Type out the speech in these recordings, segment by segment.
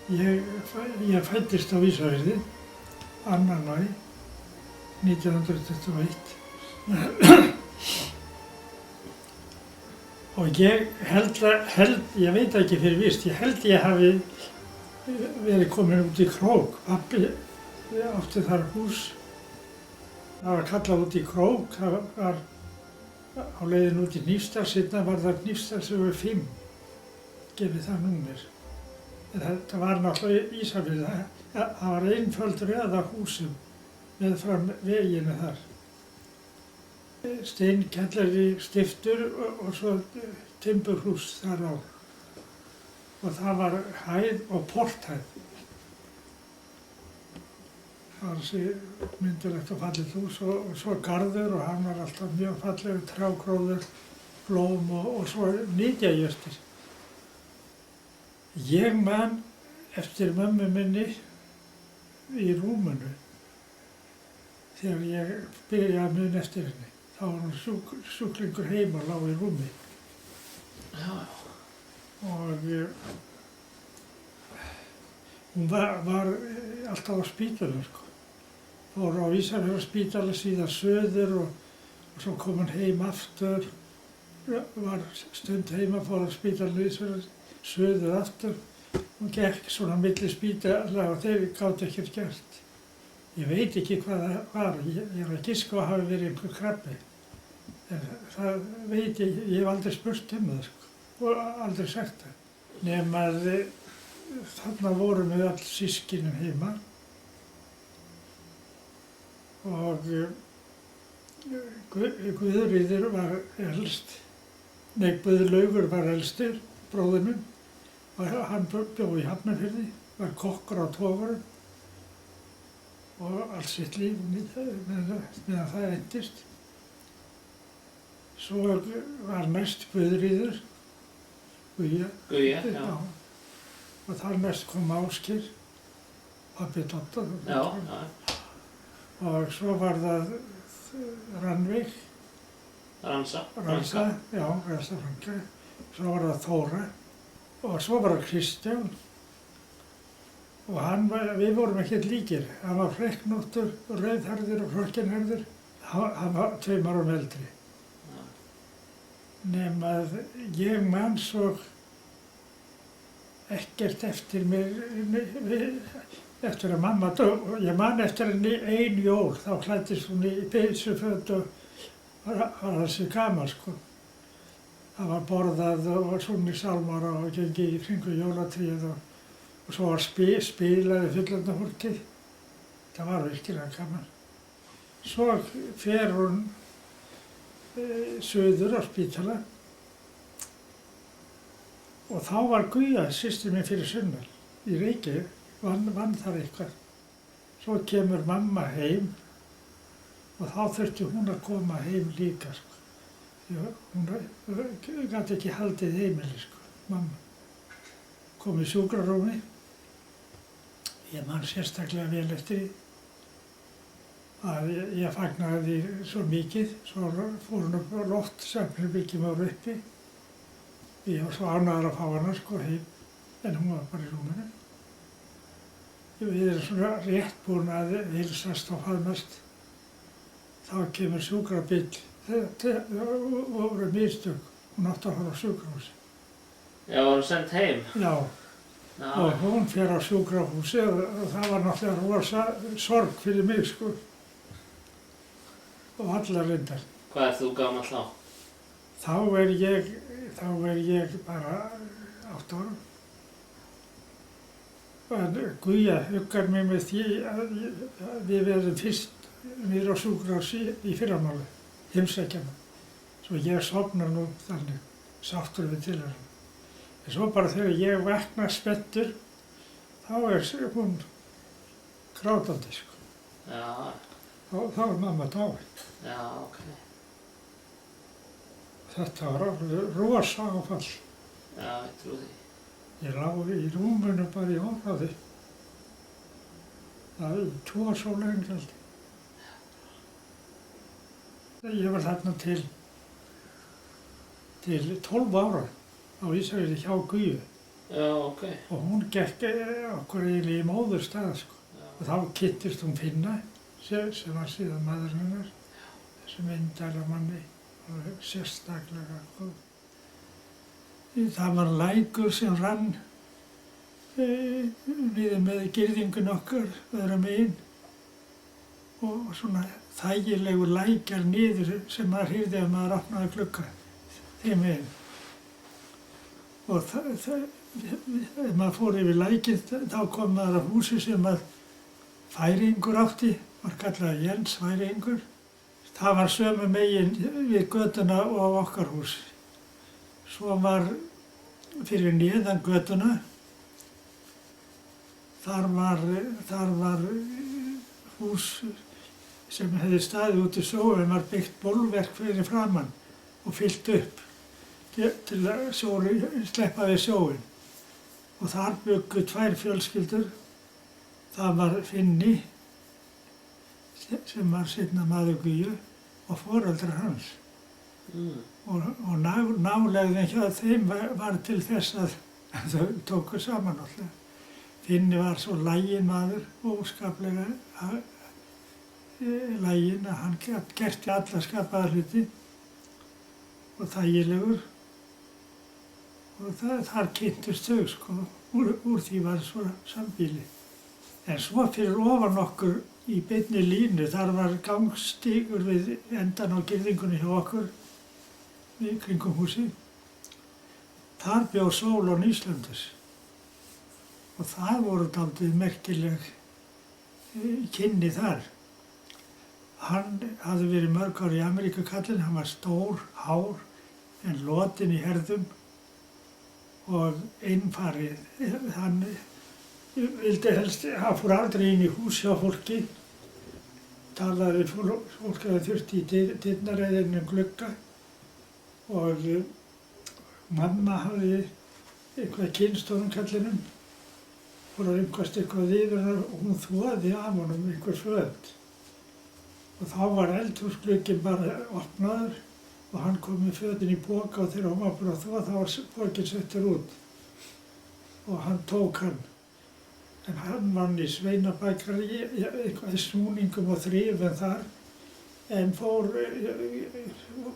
Ég fæddist á Ísafirði, 2. maí 1921. Og ég ég veit ekki fyrir víst, ég held ég hafi verið komin út í Krók. Pabbi átti þar hús. Það var kallað út í Krók, það var á leiðin út í Hnífsdal, seinna var það Hnífsdalsvegur 5, gefið það númer. Þetta var náttúrulega Ísafirði, það var einföld röð af húsum meðfram veginu þar. Steinkjallari stiftur og svo timburhús þar á. Og það var hæð og porthæð. Það var þessi myndulegt og fallegt hús og svo garður og hann var alltaf mjög fallegur, trjágróður, blóm og svo nytjajurtir. Ég man eftir mömmu minni í rúminu þegar ég byrjaði að muna eftir henni. Þá var hún sjúklingur heima og lá í rúmi. Já. Og hún var alltaf á spítalu, sko. Fór á Ísafjarðarspítala, síðan söður og svo kom hún heim aftur. Var stund heima, fór á spítalu söður aftur. Hún gekk svona milli spítala og þeir gátu ekkert gert. Ég veit ekki hvað það var. Ég er að giska að hafi verið einhver krabbi. En það veit ég hef aldrei spurt um það, sko, og aldrei sagt það. Nema að þarna vorum við öll systkinin heima og Guðríður var elst, Guðlaugur var elstur, bróðir minn, og hann bjó í Hafnarfirði, var kokkur á togurum og allt sitt líf meðan það endist. Svo var næst Guðríður, Guja, já. Og þar næst kom Ásgeir, pabbi Dodda. Já. Og svo var það Rannveig. Ransa. Ransa Franka. Svo var það Þóra. Og svo var það Kristján. Og við vorum ekkert líkir. Hann var flekknóttur, rauðhærður og hrokkinhærður. Hann var 2 árum eldri. Nema að ég man svo ekkert eftir mér, eftir að mamma dó. Ég man eftir henni ein jól, þá klæddist hún í peysuföt og var þessi gaman, sko. Það var borðað og sungið sálmara og gengið í kringu jólatríð og svo var spilaði fullorðna fólkið. Það var virkilega gaman. Svo fer hún suður á spítala og þá var Guja, systir mín fyrir sunnan, í Reykjavík, vann þar eitthvað. Svo kemur mamma heim og þá þurfti hún að koma heim líka, sko. Hún gat ekki haldið heimili, sko, mamma. Kom í sjúkrarúmi. Ég man sérstaklega vel eftir því að ég fagnaði því svo mikið. Svo fór hún upp á loft sem byggjum ára uppi. Ég var svo ánægður að fá hana, sko, heim, en hún var bara í rúminu. Við erum svona rétt búin að heilsast og faðmast. Þá kemur sjúkrabíll. Það voru mistök. Hún átti að fara á sjúkrahúsi. Já, var hún send heim? Já. Og hún fer á sjúkrahúsi og það var náttúrulega rosa sorg fyrir mig, sko. Og allar reyndar. Hvað þú gamall þá? Þá er ég bara 8 ára. En Guja huggar mig með því að við verðum fyrst niður á sjúkrahúsi í fyrramáli, heimsækjana. Svo ég sofna nú þannig, sáttur við tilhörum. En svo bara þegar ég vakna spenntur, þá er hún grátandi, sko. Já. Þá er mamma dáin. Já, ok. Þetta var alveg rosa áfall. Já, ég trúi því. Ég lá í rúminu bara í óráði. Það var 2 sólarhringa. Ég var þarna til 12 ára á Ísafirði hjá Guju. Já, ok. og hún gekk okkur eiginlega í móðurstað, sko. Já. Og þá kynntist hún Finna, sem var síðan maðurinn hennar, þessum indæla manni, og sérstaklega góð. Það var lækur sem rann við með girðingun okkar öðrum megin og svona þægilegu lækjar niður sem maður hýrði ef maður opnaði glugga þeim megin. Og ef maður fór yfir lækinn þá kom maður að húsi sem að Færeyingur átti, var kallað Jens Færeyingur. Það var sömu megin við götuna og okkar hús. Svo var fyrir neðan götuna, þar var hús sem hefði staðið út í sjóinn, var byggt bólverk fyrir framann og fyllt upp til að sleppa við sjóinn. Og þar bjuggu 2 fjölskyldur. Það var Finni, sem var seinna maður Guju, og foreldrar hans. Og nálegðin hjá þeim var til þess að þau tóku saman alltaf. Finni var svo laginn maður, óskaplega laginn, að hann gert alla skapaða hluti og þægilegur. Og þar kynntust þau, sko, úr því var svo sambýli. En svo fyrir ofan okkur í beinni línu, þar var gangstígur við endan á girðingunni hjá okkur, í kringum húsið. Þar bjó Sólon Íslandis og það voru dálítið merkileg kynni þar. Hann hafði verið mörg ár í Ameríku kallinn, hann var stór, hár, en lotinn í herðum og einfari. Hann vildi helst, hann fór aldrei inn í hús hjá fólki, talaði við fólk að það þurfti í dyrnar eða inn um glugga. Og mamma hafði eitthvað kynnst honum kallinum, fór að umkast eitthvað yfir hann og hún þvoði af honum einhver föt. Og þá var eldhúsglugginn bara opnaður og hann kom með fötin í poka og þegar hún var búin að þvo þá var pokinn settur út. Og hann tók hann. En hann vann í sveinabækari, eitthvað í snúningum og þrifum þar, en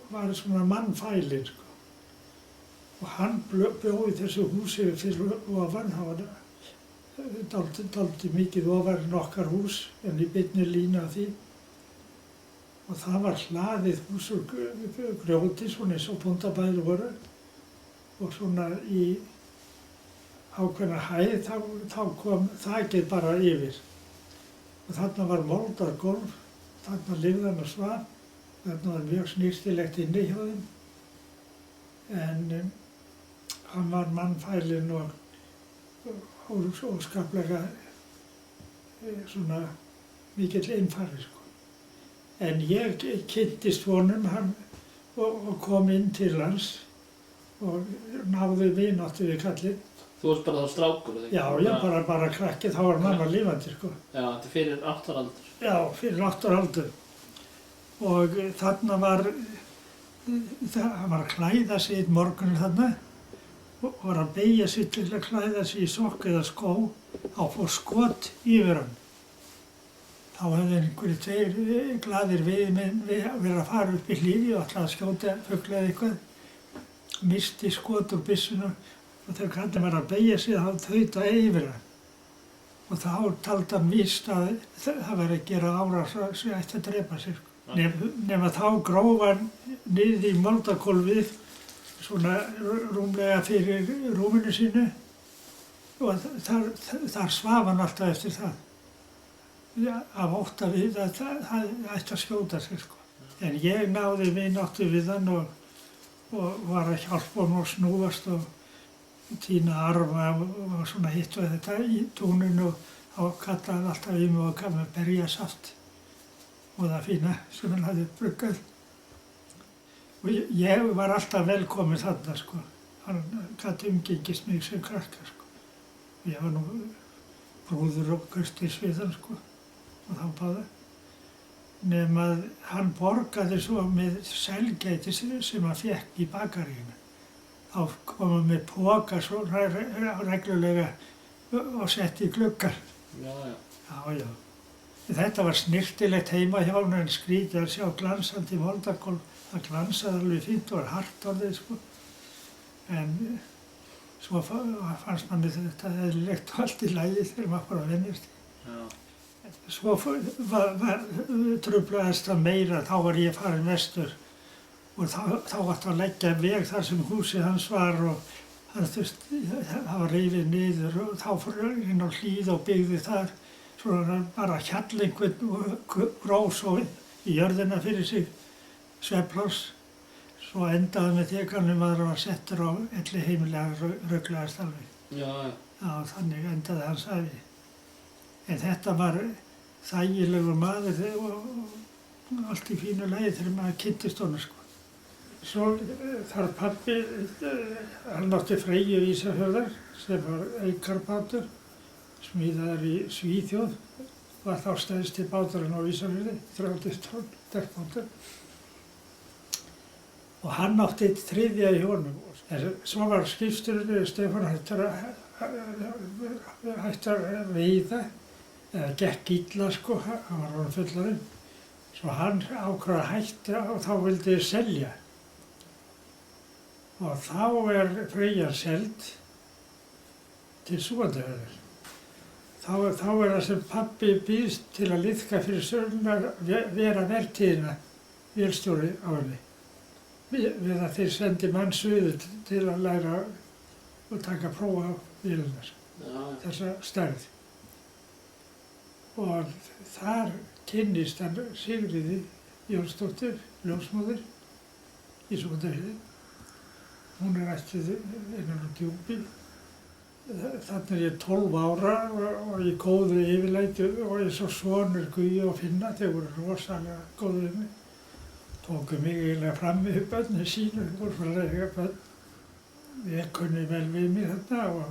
var svona mannfælinn, sko. Og hann bjó í þessu húsi fyrir ofan, það var dálítið mikið ofar en okkar hús, en í beinni línu af því. Og það var hlaðið hús úr grjóti, svona eins og bóndabæður voru, og svona í ákveðna hæð, þá kom þakið bara yfir. Og þarna var moldargólf, þarna lifði hann og svaf, þarna var mjög snyrtilegt inni hjá þeim. En hann var mannfælinn og óskaplega svona mikill einfari, sko. En ég kynntist honum og kom inn til hans og náði vináttu við kallinn. Þú varst bara þá strákur, eða Já, ekki? bara krakki, þá var mamma lifandi, sko. Já, þetta fyrir 8 ára aldur. Já, fyrir 8 ára aldur. Og þarna var að klæða sig einn morguninn þarna og var að beygja sig til að klæða sig í sokk eða skó, þá fór skot yfir hann. Þá hefði einhverjir 2 glaðir veiðimenn verið að fara upp í hlíði og ætlaði að skjóta fugla eða eitthvað, missti skot úr byssuna. Og þegar kallinn var að beygja sig þá þautaði yfir hann. Og þá taldi hann víst að það væri að gera árás að sig ætti að drepa sig. Nema þá gróf hann niður í moldargólfið, svona rúmlega fyrir rúminu sínu og þar svaf hann alltaf eftir það. Af ótta við að það ætti að skjóta sig, sko. En ég náði vináttu við hann og var að hjálpa honum að snúast og tína arfa og svona hitt og þetta í túninu og þá kallaði alltaf í mig og gaf mér berjasaft og það fína sem hann hafði bruggað. Og ég var alltaf velkomin þarna, sko. Hann gat umgengist mig sem krakka, sko. Ég var nú brúður og kurteis við hann, sko, og þá báða. Nema að hann borgaði svo með selgæti sem hann fékk í bakaríinu. þá komum við póka svona reglulega og setti í gluggar. Já, já. Já, já. Þetta var snirtilegt heima hjá hún en skrítið að sjá glansandi moldagólf. Það glansaði alveg fínt og var hart orðið, sko. En svo fannst manni þetta eðlilegt og allt í lagi þegar maður bara venjast. Já. Svo truflaðist það meira, þá var ég farin vestur og þá átti að leggja veg þar sem húsið hans var og það var rifið niður og þá fór inn á hlíð og byggði þar svona bara hjallingvinn og grós og í jörðina fyrir sig svefnpláss. Svo endaði með þegarnum að það var settur á elliheimilega ruglaðist alveg. Já, já. Já, þannig endaði hans ævi. En þetta var þægilegur maður og allt í fínu lagi þegar maður kynntist honum, sko. Svo þar pabbi, hann átti Freyju Ísafjörðar sem var eikarbátur, smíðaður í Svíþjóð, var þá stærsti báturinn á Ísafjörði, 30 tonn dekkbátur. Og hann átti eitt þriðja í honum. Svo var skipstjórinn Stefán hættur að veiða, eða gekk illa, sko, hann var orðinn fullorðinn. Svo hann ákvað að hætta og þá vildi selja. Og þá Freyja seld til Súgandafjarðar. Þá það sem pabbi býðst til að liðka fyrir söluna vera vertíðina vélstjóri á henni. Við að þeir sendi mann suður til að læra og taka prófa á vélunar, þessa stærð. Og þar kynnist hann Sigríði Jónsdóttur, ljósmóðir, í Súgandafirði. Hún ættuð innan á Djúpi. Þannig ég 12 ára og í góðu yfirlæti og eins og sonur Guði og Finna, þeir voru rosalega góðu við mig. Tóku mig eiginlega fram við börnin sínu, voru fræðilega börn. Ég kunni vel við mig þarna og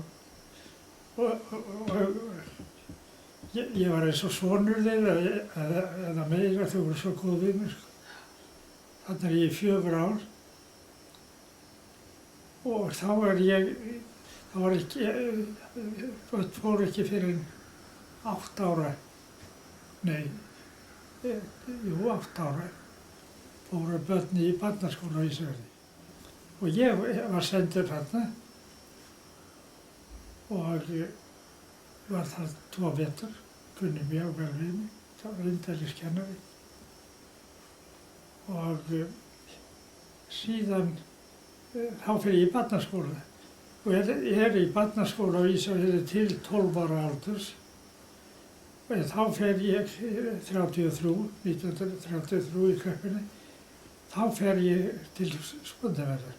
ég var eins og sonur þeirra eða meira, þau voru svo góð við mig, sko. Þannig ég í 4 ár og þá fór ekki fyrir 8 ára, nei, 8 ára, fóru börni í barnaskóla á Ísafirði. Og ég var sendur þarna og var þar 2 vetur, kunni mjög vel við mig, það var indæliskennari. Og síðan þá fer ég í barnaskóla og ég í barnaskóla á Ísafirði til 12 ára aldurs. Og þá fer ég 1933 í Kaupinni, þá fer ég til Súgandafjarðar.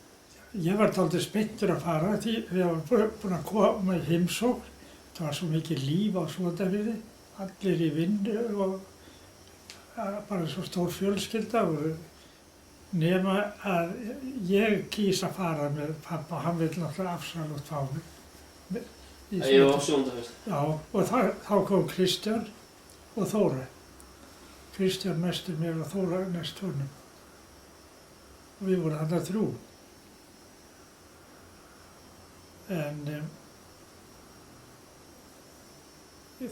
Ég var dálítið spenntur að fara því ég var búinn að koma í heimsókn. Það var svo mikið líf á Súgandafirði, allir í vinnu og bara svo stór fjölskylda nema að ég kýs að fara með pappa, hann vill náttúrulega afsalútt fá mig. Ég var á Súgandafirði. Já, og þá kom Kristján og Þóra. Kristján mestur mér og Þóra næst honum. Og við vorum þarna 3. En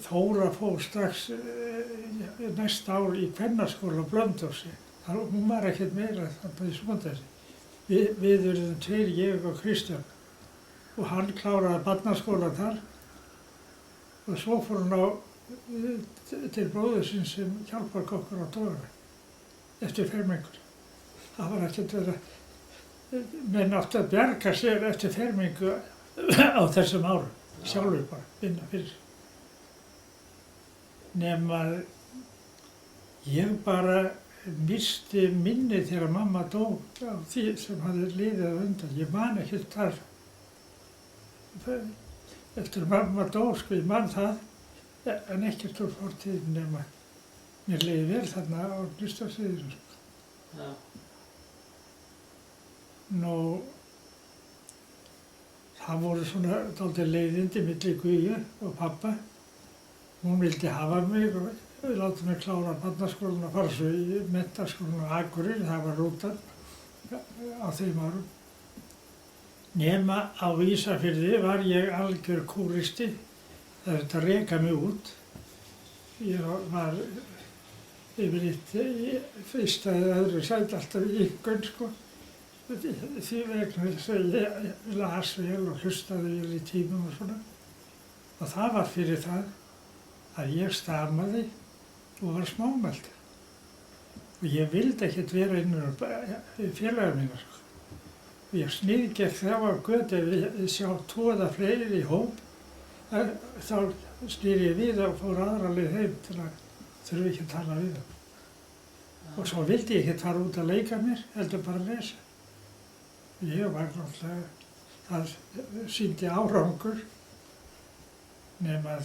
Þóra fór strax næsta ár í kvennaskóla á Blönduósi. Hún var ekkert meira þarna í Súgandafirði. Við urðum 2, ég og Kristján. Og hann kláraði barnaskólann þar. Og svo fór hann til bróður sinn sem hjálpar okkur á dögunum eftir fermingur. Það var ekkert menn áttu að bjarga sér eftir fermingu á þessum árum, sjálfur bara, vinna fyrir sig. Nema ég bara missti minni þegar mamma dó á því sem hafði liðið á undan. Ég man ekkert þar. Eftir mamma dó, sko, ég man það, en ekkert úr fortíðin nema mér leiði vel þarna á Listasviðinu, sko. Já. Nú, það voru svona dálítið leiðindi milli Guðu og pappa. Hún vildi hafa mig og láta mig klára barnaskólann og fara svo í menntaskólann á Akureyri, það var rútan á þeim árum. Nema á Ísafirði var ég algjör kúristi. Það er að reka mig út. Ég var yfirleitt í fyrsta eða öðru sæti alltaf í ykkur, sko. Því vegna þess að ég las vel og hlustaði vel í tímum og svona. Og það var fyrir það að ég stamaði og var smámælt. Og ég vildi ekkert vera innan félaga mína, sko. Og ég sniðgekk þá á götu ef ég sjá tvo eða fleiri í hóp, þá snýri ég við og fór aðra leið heim til að þurfa ekki að tala við það. Og svo vildi ég ekkert fara út að leika mér, heldur bara að lesa. Ég var náttúrulega, það sýndi árangur, nema að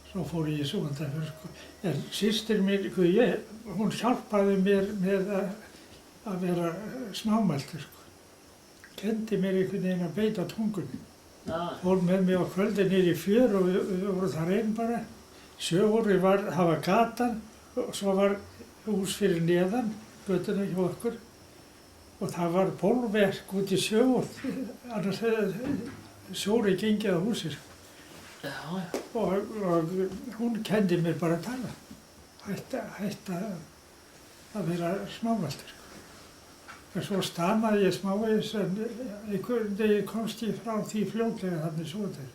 svo fór ég í Súgandafjörð, sko. En systir mín, hún hjálpaði mér með að vera smámæltur, sko. Kenndi mér einhvern veginn að beita tungunni. Fór með mig á kvöldi niður í fjör og við vorum þar einn bara. Sjóurinn það var gatan og svo var hús fyrir neðan, götuna hjá okkur. Og það var bólverk út í sjó, annars hefði sjóri gengið á húsið. Og hún kendi mér bara að tala. Hætta að vera smámæltur. Og svo stamaði ég smávegis en einhvern veginn komst ég frá því fljótlega þannig svo til.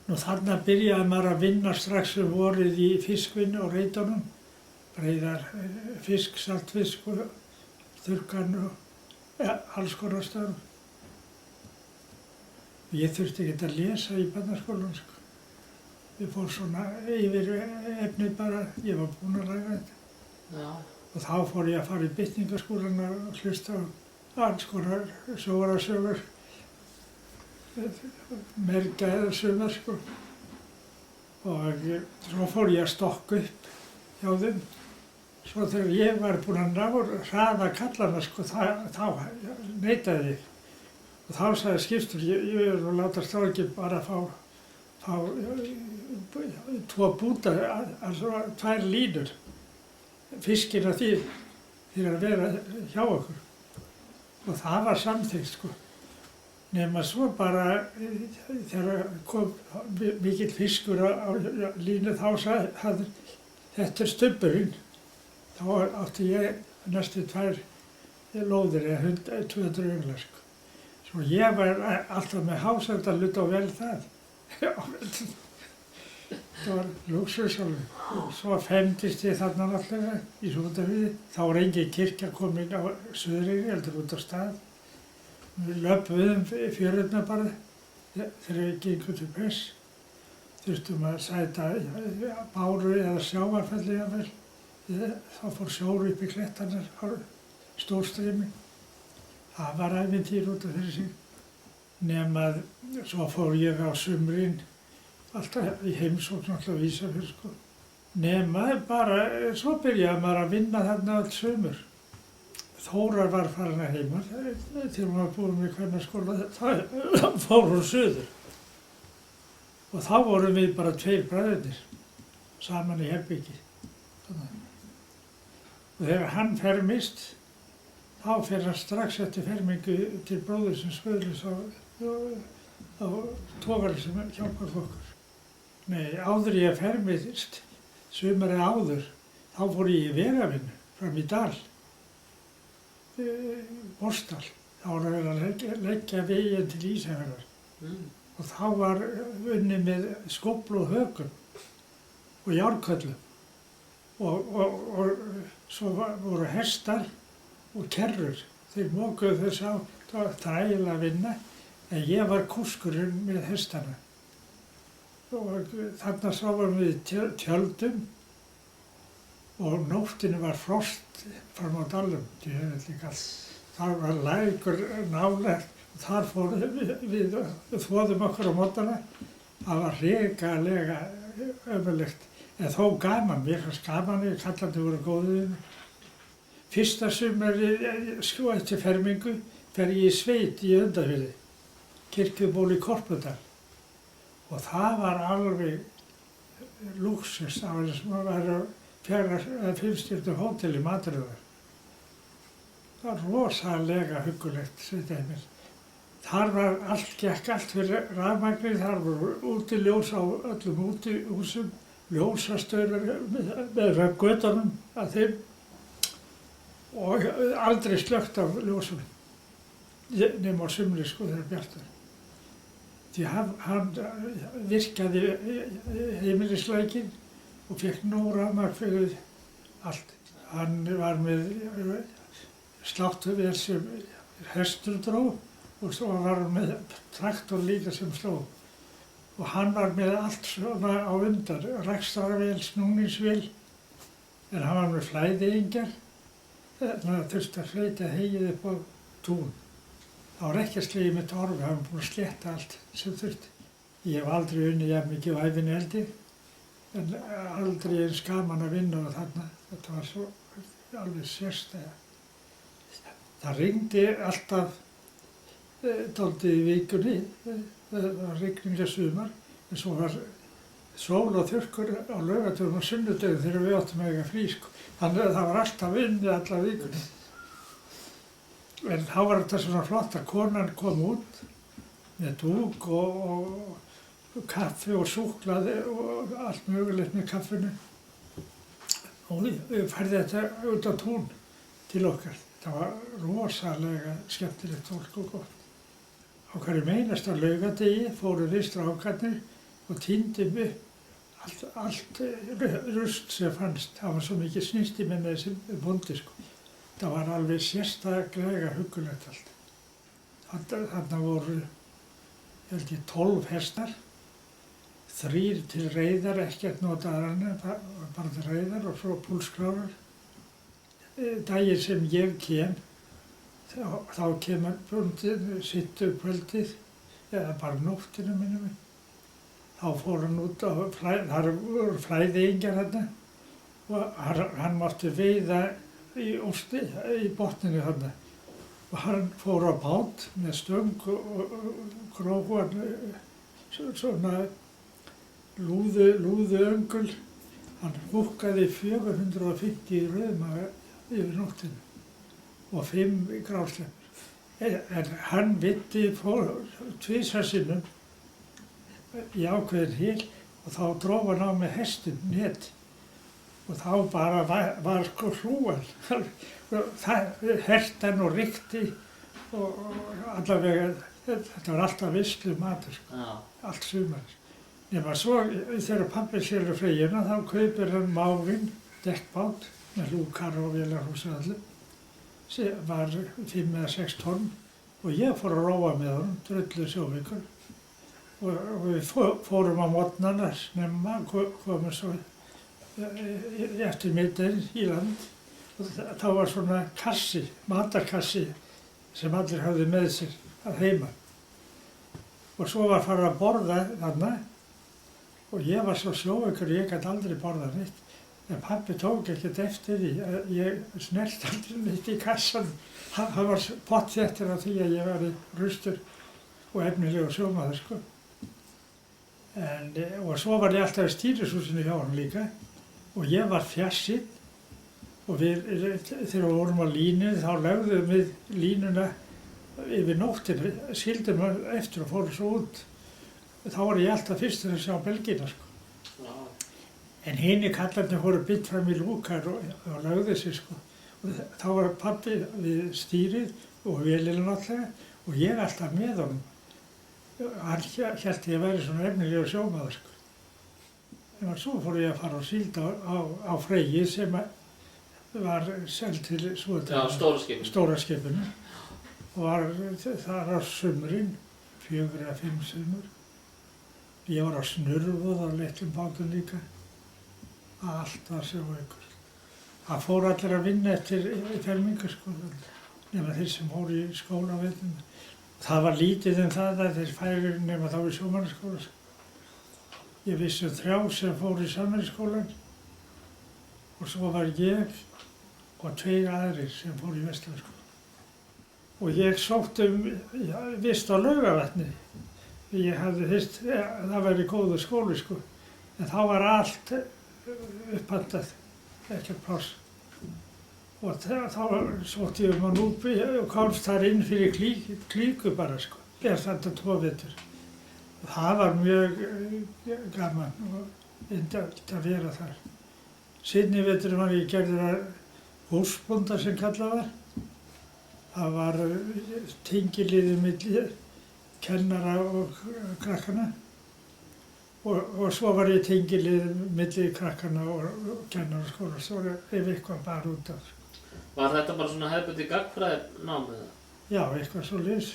Nú þarna byrjaði maður að vinna strax vorið í fiskvinnu á reitunum. Breiðar fisk, saltfisk og þurrkan og alls konar störf. Ég þurfti ekkert að lesa í barnaskólanum, sko. Ég fór svona yfir efnið bara, ég var búinn að læra þetta. Og þá fór ég að fara í bytningaskólan og hlusta á alls konar sögur, merga eða sumar, sko. Og svo fór ég að stokka upp hjá þeim. Svo þegar ég var búinn að ná hraða kallana, sko, þá neitaði ég. Og þá sagði skipstjóri, ég verður að láta strákinn bara fá 2 búta, altså 2 línur. Fiskinn að því fyrir að vera hjá okkur. Og það var samþykkt, sko. Nema svo bara þegar kom mikill fiskur á línu þá sagði þetta stubburinn. Þá átti ég næstu 2 lóðir eða 200 önglar, sko. Svo ég var alltaf með hásældahlut og vel það. Það var lúxus alveg. Svo femdist ég þarna náttúrulega í Súgandafirði. Þá var engin kirkja komin á Suðureyri, heldur út á stað. Við löbbuðum fjörurnar bara þegar við gengum til press. Þurftum að sæta báru eða sjávarfelli jafnvel. Þá fór sjór upp í klettarnar á stórstreymi. Það var ævintýr út af fyrir sig. Nema svo fór ég á sumrin alltaf í heimsókn alltaf á Ísafjörð, sko. Nema bara, svo byrjaði maður að vinna þarna öll sumur. Þóra var farin að heiman þegar hún var búin með kvennaskóla, þá fór hún suður. Og þá vorum við bara 2 bræðurnir saman í herbyggi. Og þegar hann fermist, þá fer hann strax eftir fermingu til bróður sem Svöðlis á togari sem hjálpar okkur. Nei, áður ég fermist, sumarið áður, þá fór ég í vegavinnu fram í dal, Bosdal. Þá var að vera að leggja veginn til Ísafjarðar. Og þá var unnið með skóflu og hökum og járköllum. Og svo voru hestar og kerrur. Þeir mokuðu þess á, það var þægilega að vinna, en ég var kúskurinn með hestana. Og þarna sáum við tjöldum og nóttinu var frost fram á dalnum, þar var lækur nálægt og þar fórum við þvoðum okkur á mótana. Það var hrikalega ömurlegt, en þó gaman, mér fannst gaman, kallandi voru góðir. Fyrsta sumarið, sko eftir fermingu, fer ég í sveit í Öndafirði, kirkjuból í Korpudal. Og það var alveg lúxus, það var sem að vera 4- eða 5 stjörnu hótel í mataröðar. var rosalega huggulegt sveitaheimili. Þar var gekk allt fyrir rafmagni, þar voru útiljós á öllum útihúsum, ljósastöðvar með götunum að þeim og aldrei slökkt af ljósunum, nema á sumri sko þegar bjartur. Því hann virkaði heimilislækinn og fékk nóg rafmagn fyrir allt. Hann var með sláttuvél sem hestur dró og svo var hann með traktor líka sem sló. Og hann var með allt svona á undan, rekstrarvél, snúningsvél, en hann var með flæðiengjar. Þannig að þurfti að hleyta heyið upp á tún. Það var ekki að slegið með torfi, hann var búinn að slétta allt sem þurfti. Ég hef aldrei unnið jafn mikið á ævinni held ég, en aldrei eins gaman að vinna og þarna. Þetta var svo alveg sérstæða. Það rigndi alltaf dálítið í vikunni, það var rigningasumar, en svo var sól og þurrkur á laugardögum og sunnudögum þegar við áttum að eiga frí sko. Þannig að það var alltaf unnið alla vikunni. En þá var þetta svona flott að konan kom út með dúk og kaffi og súkkulaði og allt mögulegt með kaffinu. Og við færði þetta út á tún til okkar. Það var rosalega skemmtilegt fólk og gott. Á hverjum einasta laugardegi fóru við strákarnir og tíndum upp allt rusl sem fannst. Það var svo mikið snýsti með þessi bóndi sko. Það var alveg sérstaklega huggulegt allt. Þarna voru, ég held ég, 12 hestar, 3 til reiðar, ekkert notaðar annað, bara til reiðar og svo púlskrárar. Daginn sem ég kem, þá kemur bóndinn, sittu kvöldið, eða bara nóttina minnum við. Þá fór hann út á, þar voru flæðiengjar þarna og hann mátti veiða í botninu þarna. Og hann fór á bát með stöng og gróf svona lúðuöngul. Hann húkkaði 450 rauðmaga yfir nóttinu og 5 grásleppur. En hann vitti tvisvar sinnum í ákveðin hil og þá dróf hann á með hestum net. Og þá bara var sko hrúan. Það hertan og rykti og allavega, þetta var alltaf veislu matur sko, allt sumar. Nema svo þegar pabbi selur freyjuna þá kaupir hann máginn, dekkbát með lúkar og vélarhús og allir. Sem var 5 eða 6 tonn og ég fór að róa með honum, drullu sjóvíkur. Og við fórum á morgnana snemma, komum svo eftir middaginn í land og þá var svona kassi, matarkassi sem allir hafði með sér að heima. Og svo var farið að borða þarna og ég var svo sjóveikur og ég gat aldrei borðað neitt. En pabbi tók ekkert eftir því að ég snert aldrei neitt í kassanum. Hann var pottþéttur af því að ég var rustur og efnilegur sjómaður sko. Og svo var ég alltaf í stýrishúsinu hjá hann líka. Og ég var fjarsinn og þegar við vorum á línu þá lögðum við línuna yfir nóttinu, skildum eftir og fórum svo út. Þá var ég alltaf fyrstur að sjá belgina sko. En hinir kallarnir fóru beint fram í lúkar og lögðu sig sko. Og þá var pabbi við stýrið og vélina náttúrulega og ég alltaf með honum. Hann hélt ég væri svona efnilegur sjómaður sko. En svo fór ég að fara á síld á Freyju sem var seld til stóra skipinu og var þar á sumrin, 4 eða 5 sumur. Ég var á Snurvoð á litlum bátum líka. Allt var sjóveikur. Það fór allir að vinna eftir fermingar sko, nema þeir sem fóru í skóla á veturna. Það var lítið það að þeir færu nema þá í sjómannaskóla. Ég vissi 3 sem fóru í samverðisskólan og svo var ég og 2 aðrir sem fóru í Vestlandsskóla. Og ég sótti vist á Laugavatni. Ég hafði heyrt að það væri góður skóli sko, en þá var allt upphandað, ekkert pláss. Og þá sótti ég á Núpi og komst þar inn fyrir klíku bara sko, þetta 2 vetur. Það var mjög gaman og yndilegt að vera þar. Seinni veturinn var ég gerður að húsbónda sem kallað var. Það var tengiliðið milli kennara og krakkana og svo var ég tengiliðið milli krakkana og kennaraskóla, svo ef eitthvað bar út af. Var þetta bara svona hefðbundið gagnfræðinám eða? Já, eitthvað svoleiðis.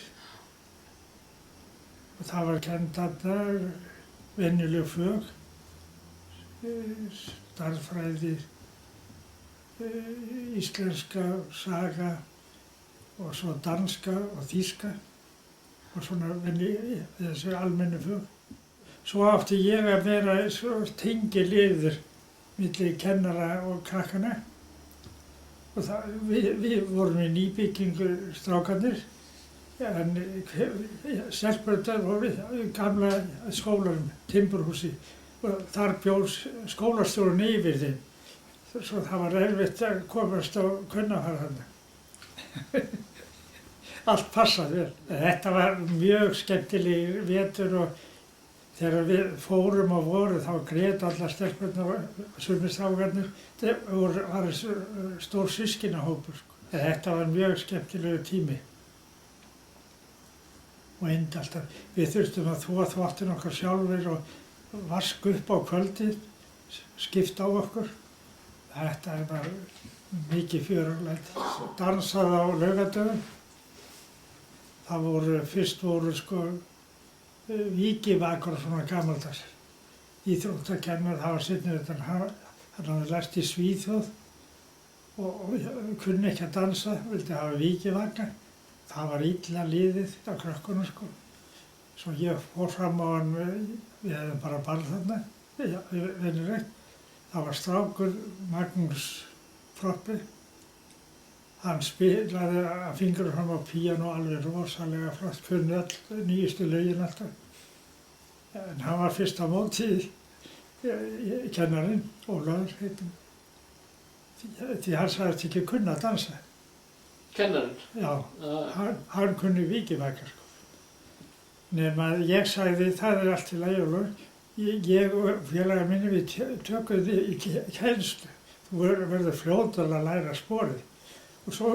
Og það var kennt þarna venjuleg fög, stærðfræði, íslenska, saga og svo danska og þýska og svona þessi almennu fög. Svo átti ég að vera tengiliður milli kennara og krakkana og við vorum í nýbyggingu strákarnir en stelpurnar voru í gamla skólanum, timburhúsi og þar bjó skólastjórinn yfir þeim. Svo það var erfitt að komast á kunnafara þarna. Allt passaði vel. Þetta var mjög skemmtileg vetur og þegar við fórum á voru þá grét allar stelpurnar og sumir strákarnir. Það var stór systkinahópur. Þetta var mjög skemmtilegu tími. Og alltaf, við þurftum að þvo þvottinn okkar sjálfir og vaska upp á kvöldið, skipta á okkur. Þetta var mikið fjörulegt. Dansað á laugardögum. Fyrst voru sko víkivakur og svona gamaldags. Íþróttakennar, það var seinni utan, hann hafði lært í Svíþjóð og kunni ekki að dansa, vildi hafa víkivagna. Það var illa liðið á krökkunum sko. Svo ég fór fram á hann, við hefðum bara ball þarna, venjulegt. Það var strákur, Magnús Proppi. Hann spilaði að fingur fram á píanó alveg rosalega flott, kunni öll nýjustu lögin alltaf. En hann var fyrst á móti kennarinn, Ólafur heitum. Því hann sagðist ekki kunna að dansa. Kennarinn? Já, hann kunni víkivakar sko. Nema ég sagði, það allt í lagi Ólafur. Ég og félagar minni við tökum þig í kennslu. Þú verður fljótur að læra sporið. Og svo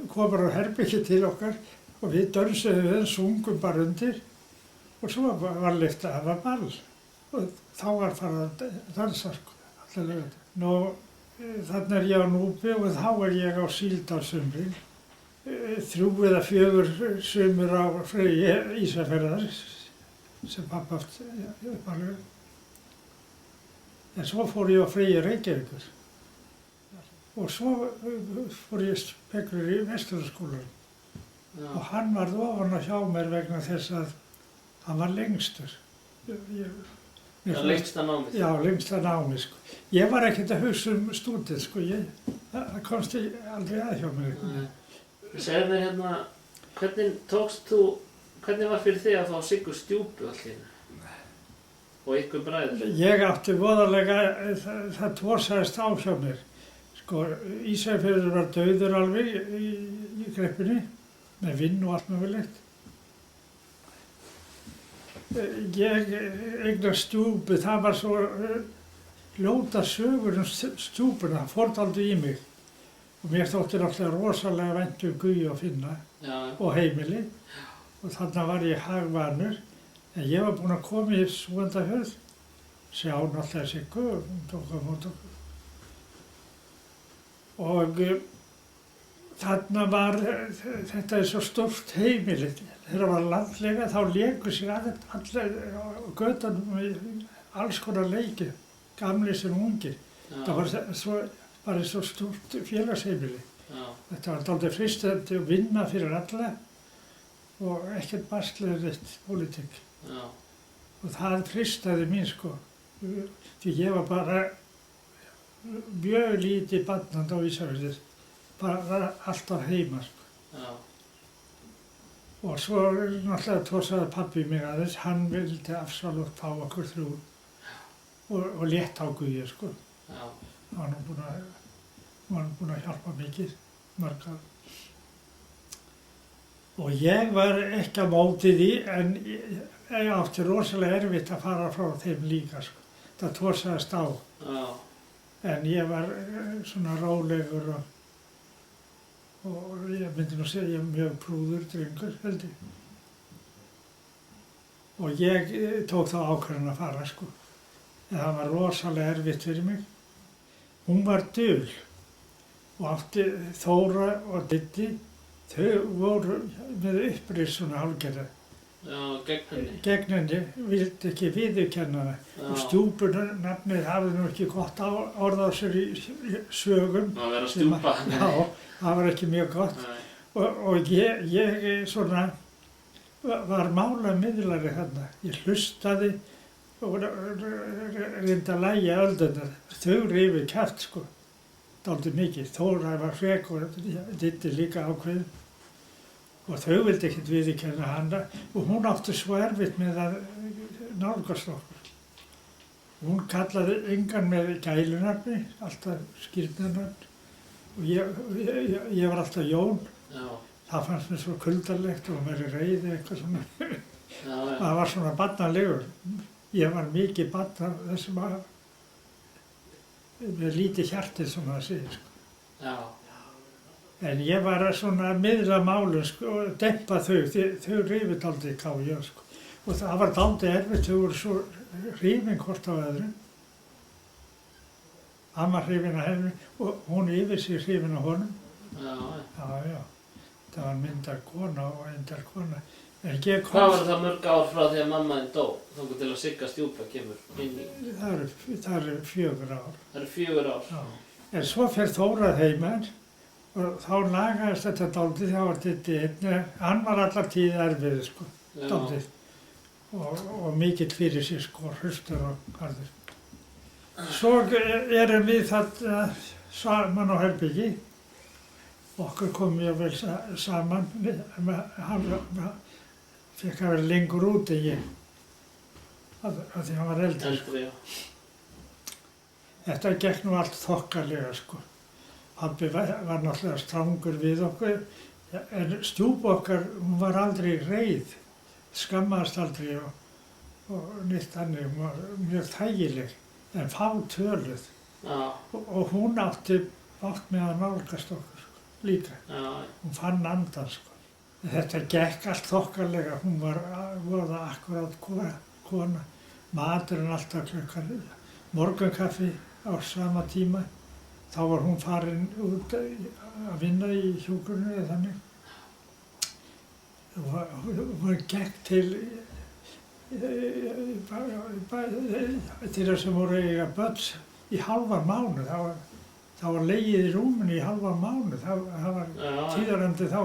komur á herbyggi til okkar og við dönsuðum við, sungum bara undir og svo var lyft að hafa ball. Og þá var farið að dansa sko, allar lögum. Nú, þannig ég á Núpi og þá ég á Síldalssumrin. 3 eða 4 sumur á Freyju Ísafjarðar sem pappa uppalveg. En svo fór ég á Freyju Reykjavíkur. Og svo fór ég speglur í Vesturskólanum. Og hann varð ofan hjá mér vegna þess að hann var lengstur. Lengsta námið? Já, lengsta námið sko. Ég var ekkert að hugsa stúdið sko, það komst aldrei að hjá mér. Segðu mér hérna, hvernig var fyrir þig að fá Siggu stjúpu allt í einu? Og ykkur bræður? Ég átti voðalega, það tvorsaðist á hjá mér. Sko, Ísafjörður var dauður alveg í greppinni, með vinn og allt mögulegt. Ég eignast stjúpu, það var svo ljóta sögur stjúpuna, það fór dálítið í mig. Og mér þótti náttúrulega rosalega vænt Guði og Finna og heimili. Og þarna var ég hagvanur. En ég var búinn að koma í Súgandafjörð, sjá náttúrulega Siggu og hún tók á móti okkur. Og þarna var, þetta svo stórt heimili. Þegar það var landlega þá léku sér allir á götunum alls konar leiki, gamlir sem ungir. Það var bara svo stórt félagsheimili. Þetta var dálítið freistandi að vinna fyrir alla og ekkert basleðilegt pólitík. Og það freistaði mín sko, því ég var bara mjög lítið barnandi á Ísafirði, bara alltaf heima sko. Og svo náttúrulega tósaði pabbi mig aðeins, hann vildi afsalútt fá okkur 3 og létt á Guði sko. Hann var nú búinn að Hún var búin að hjálpa mikið, mörg ár. Og ég var ekki á móti því, en ég átti rosalega erfitt að fara frá þeim líka, sko. Það tósaðist á. Já. En ég var svona rólegur og ég myndi nú segja mjög prúður drengur, held ég. Og ég tók þá ákvörðun að fara, sko. En það var rosalega erfitt fyrir mig. Hún var dul og átti Þóra og Diddi, þau voru með upprís svona hálfgerða. Já, gegn henni. Gegn henni, vildi ekki viðurkenna hana. Og stjúpunafnið hafði nú ekki gott orð á sér í sögum. Það var að stjúpa. Já, það var ekki mjög gott. Og ég svona var málamiðlari þarna. Ég hlustaði og reyndi að lægja öldurnar. Þau rifu kjaft, sko, dálítið mikið. Þóra var frek og Diddi líka ákveðin. Og þau vildi ekkert viðurkenna hana og hún átti svo erfitt með að nálgast okkur. Hún kallaði engan með gælunafni, alltaf skírnarnafn, og ég var alltaf Jón. Já. Það fannst mér svo kuldarlegt og mér reiði eitthvað svona. Já. Það var svona barnalegur. Ég var mikið barn af þessum að með lítið hjartið, svona að segja, sko. Já. En ég var að svona miðla málum, sko, og dempa þau rifu dálítið kája, sko. Og það var dálítið erfitt, þau voru svo hrifin hvort á öðru. Hann var hrifin af henni og hún yfir sig hrifin af honum. Já. Já. Það var myndar kona og endar kona. Hvað var það mörg ár frá því að mamma þín dó, þangað til að Sigga stjúpa kemur inn í? Það eru 4 ár. Það eru 4 ár? Já. En svo fer Þóra heiminn og þá lagaðist þetta dálítið, þá var Diddi einn, hann var allar tíð erfið, sko, dálítið. Og mikill fyrir sér, sko, hraustur og harður. Svo erum við þarna saman á herbyggi. Okkur kom mjög vel saman, hann fekk að vera lengur út en ég, af því hann var eldri. Eldri, já. Þetta gekk nú allt þokkalega, sko. Pabbi var náttúrulega strangur við okkur, en stjúpa okkar, hún var aldrei reið, skammaðist aldrei og neitt annir, hún var mjög þægileg, en fátöluð. Já. Og hún átti bátt með að nálgast okkur, sko, líka. Já. Hún fann andan, sko. Þetta gekk allt þokkalega, hún var voða akkurát kona, maturinn alltaf klukkan, morgunkaffi á sama tíma. Þá var hún farin út að vinna í hjúkrunni eða þannig. Hún gekk til þeirra sem voru eiga börn í hálfan mánuð. Það var legið í rúminu í hálfan mánuð, það var tíðarandi þá.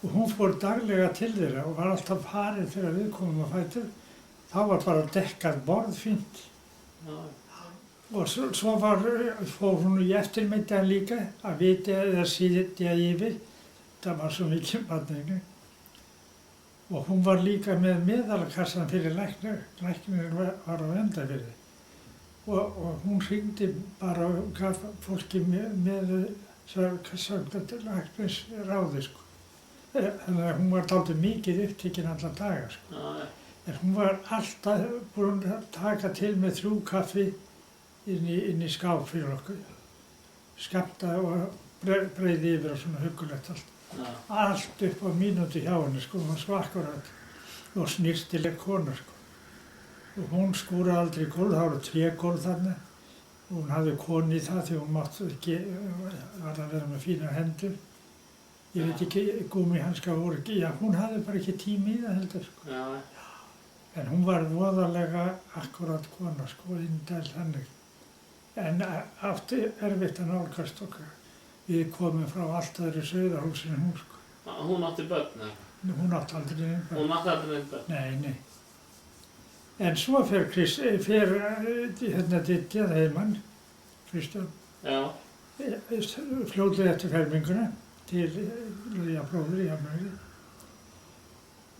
Og hún fór daglega til þeirra og var alltaf farin fyrir að við komum á fætur. Þá var bara dekkað borð fínt. Og svo fór hún í eftirmyndaðan líka að vita eða sitja yfir. Það var svo mikið barninu. Og hún var líka með meðalkassan fyrir læknir. Læknirinn var á Endafirði. Og hún hringdi bara og gaf fólki með læknisráði, sko. Þannig að hún var dálítið mikið upptekinn alla daga, sko. En hún var alltaf búin að taka til með 3 kaffi inn í skáp fyrir okkur. Skammta og breiði yfir og svona huggulegt allt. Allt upp á mínútu hjá henni, sko, hún var svo akkurat og snyrtileg kona, sko. Og hún skúraði aldrei gólf, það voru 2 gólf þarna. Og hún hafði konu í það því hún mátti ekki, var að vera með fínar hendur. Ég veit ekki, gúmmihanskar voru ekki, já, hún hafði bara ekki tími í það heldur, sko. Já. En hún var voðalega akkurat kona, sko, indæl þannig. En átti erfitt að nálgast okkar. Við komum frá allt öðru Sauðahúsinu hún, sko. Hún átti börn, eða? Hún átti aldrei neinn börn. Hún átti aldrei neinn börn? Nei. En svo fer Diddi að heimann, Kristján. Já. Fljótlega eftir ferminguna til bróður í Hafnarfirði.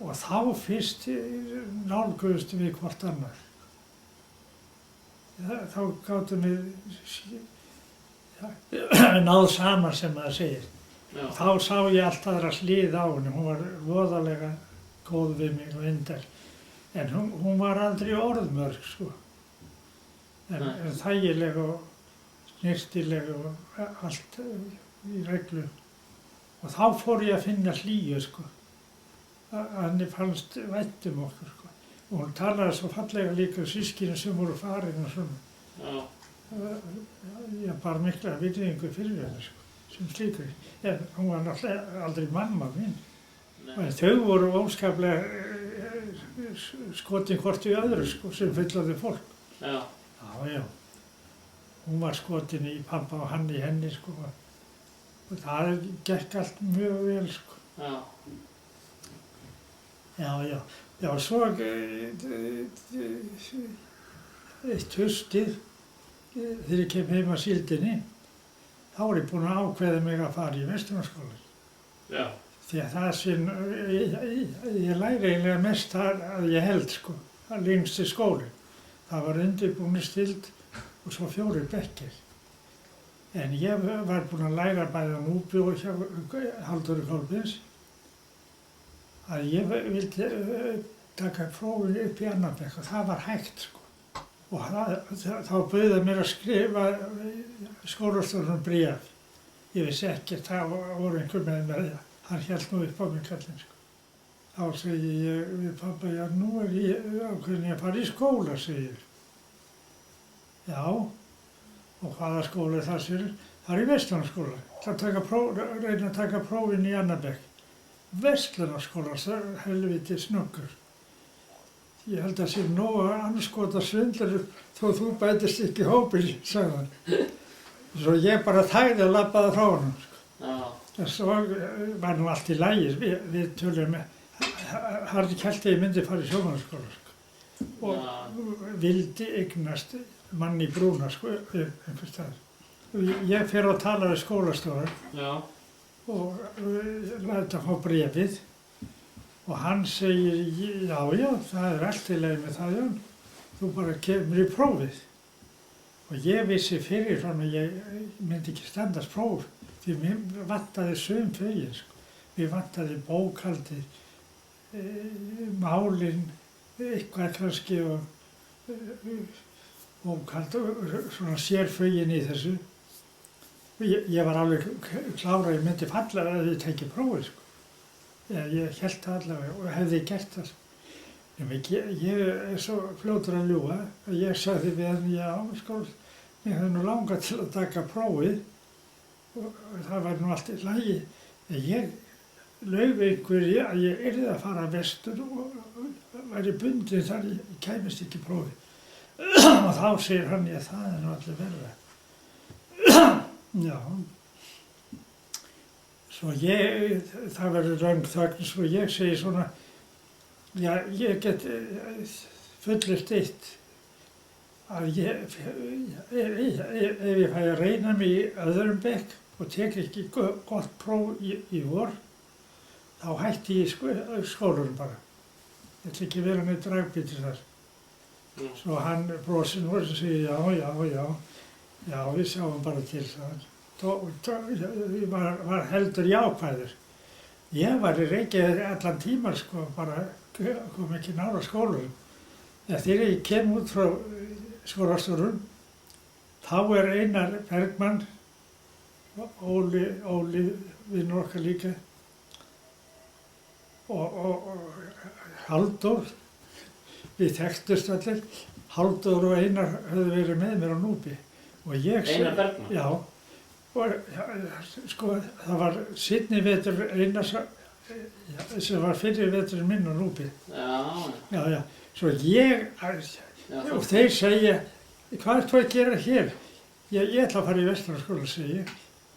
Og þá fyrst nálguðumst við hvort annað. Þá gátum við náð saman sem maður segir. Já. Þá sá ég allt aðra hlið á henni, hún var voðalega góð við mig og indæl. En hún var aldrei orðmörg, sko. En þægileg og snyrtileg og allt í reglu. Og þá fór ég að finna hlýju, sko. Henni fannst vænt okkur, sko. Og hún talaði svo fallega líka um systkini sem voru farin og svona. Já. Ég bar mikla virðingu fyrir henni, sko, sem slíkri. En hún var náttúrulega aldrei mamma mín. En þau voru óskaplega skotin hvort í öðru, sko, sem fullorðið fólk. Já. Já. Hún var skotin í pabba og hann í henni, sko. Og það gekk allt mjög vel, sko. Já. Já. Já, svo eitt haustið, þegar ég kem heim að síldinni, þá var ég búinn að ákveða mig að fara í Vesturlandsskólann. Já. Því að það sem ég læri eiginlega mest þar að ég held, sko, að lengsti skóli. Það var undirbúningsdeild og svo 4 bekkir. En ég var búinn að læra bæði á Núpi og hjá Halldóri Kolbeins að ég vildi taka prófin upp í annan bekk og það var hægt, sko. Og þá bauð mér að skrifa skólastjórnum bréf. Ég vissi ekkert, það voru einhver með mér, hann hélt nú upp á mig kallinn, sko. Þá segi ég við pabba, já, nú ég ákveðin að fara í skóla, segi ég. Já, og hvaða skóla er það, sér? Það er í Vesturlandsskóla. Reyna að taka prófin í annan bekk. Vesturlandsskóla, helviti snöggur. Ég held að sé nóg að anskota svindlar þó þú bætist ekki í hópinn, sagði hann. Svo ég bara þægði að labbaði frá honum, sko. Já. En svo var nú allt í lagi. Við töluðum með, Harri kælti ég myndi fara í sjómannaskóla, sko. Og vildi eignast mann í brúna, sko, einhvers staðar. Ég fer að tala við skólastjóra. Já. Og læt að fá bréfið. Og hann segir, já, það er allt í lagi með það, Jón. Þú bara kemur í prófið. Og ég vissi fyrirfram að ég myndi ekki standast próf. Því mér vantaði fögin, sko. Mér vantaði bókhaldið, málin, eitthvað kannski og bókhald og svona sérfögin í þessu. Og ég var alveg klára að ég myndi falla að ég teki prófið, sko. Ég hélt það allavega og hefði gert það. Ég er svo fljótur að ljúga að ég sagði við hann, já, sko, ég hefði nú langað til að taka prófið og það var nú allt í lagi. En ég laug einhverju að ég yrði að fara vestur og væri bundið þar ég kæmist ekki prófið. Og þá segir hann, já, það er nú allir verða. Já. Svo það verður röng þögn, svo ég segi svona, já, ég get fullyrt eitt að ef ég fæ að reyna mig í öðrum bekk og tek ekki gott próf í vor, þá hætti ég skólanum bara. Ég ætla ekki að vera með dragbítur þar. Svo hann brosir nú og segir, já, við sjáum bara til það. Ég var heldur jákvæður. Ég var í Reykjavík allan tíman, sko, bara kom ekki nála skólanum. Þegar ég kem út frá skólastjórnum, þá er Einar Bergmann, Óli vinnur okkar líka, og Halldór, við þekktust allir. Halldór og Einar höfðu verið með mér á Núpi. Einar Bergmann? Já. Og sko, það var seinni vetur Einars sem var fyrri veturinn minn á Núpi. Já. Svo og þeir segja, hvað ertu að gera hér? Ég ætla að fara í Vesturlandsskóla, segi ég.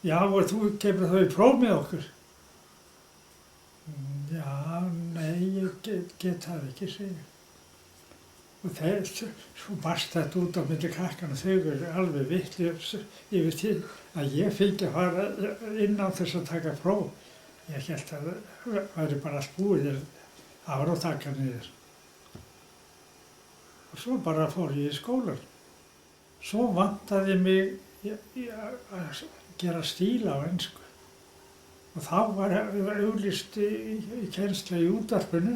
Já, og þú kemur þá í próf með okkur. Já, nei, ég get það ekki, segi ég. Og svo barst þetta út á milli krakkana, þau eru alveg vitlaus yfir til að ég fengi að fara inn á þess að taka próf. Ég hélt að það væri bara allt búið, það var að taka niður. Og svo bara fór ég í skólann. Svo vantaði mig að gera stíla á ensku. Og þá var auglýst í kennsla í útvarpinu,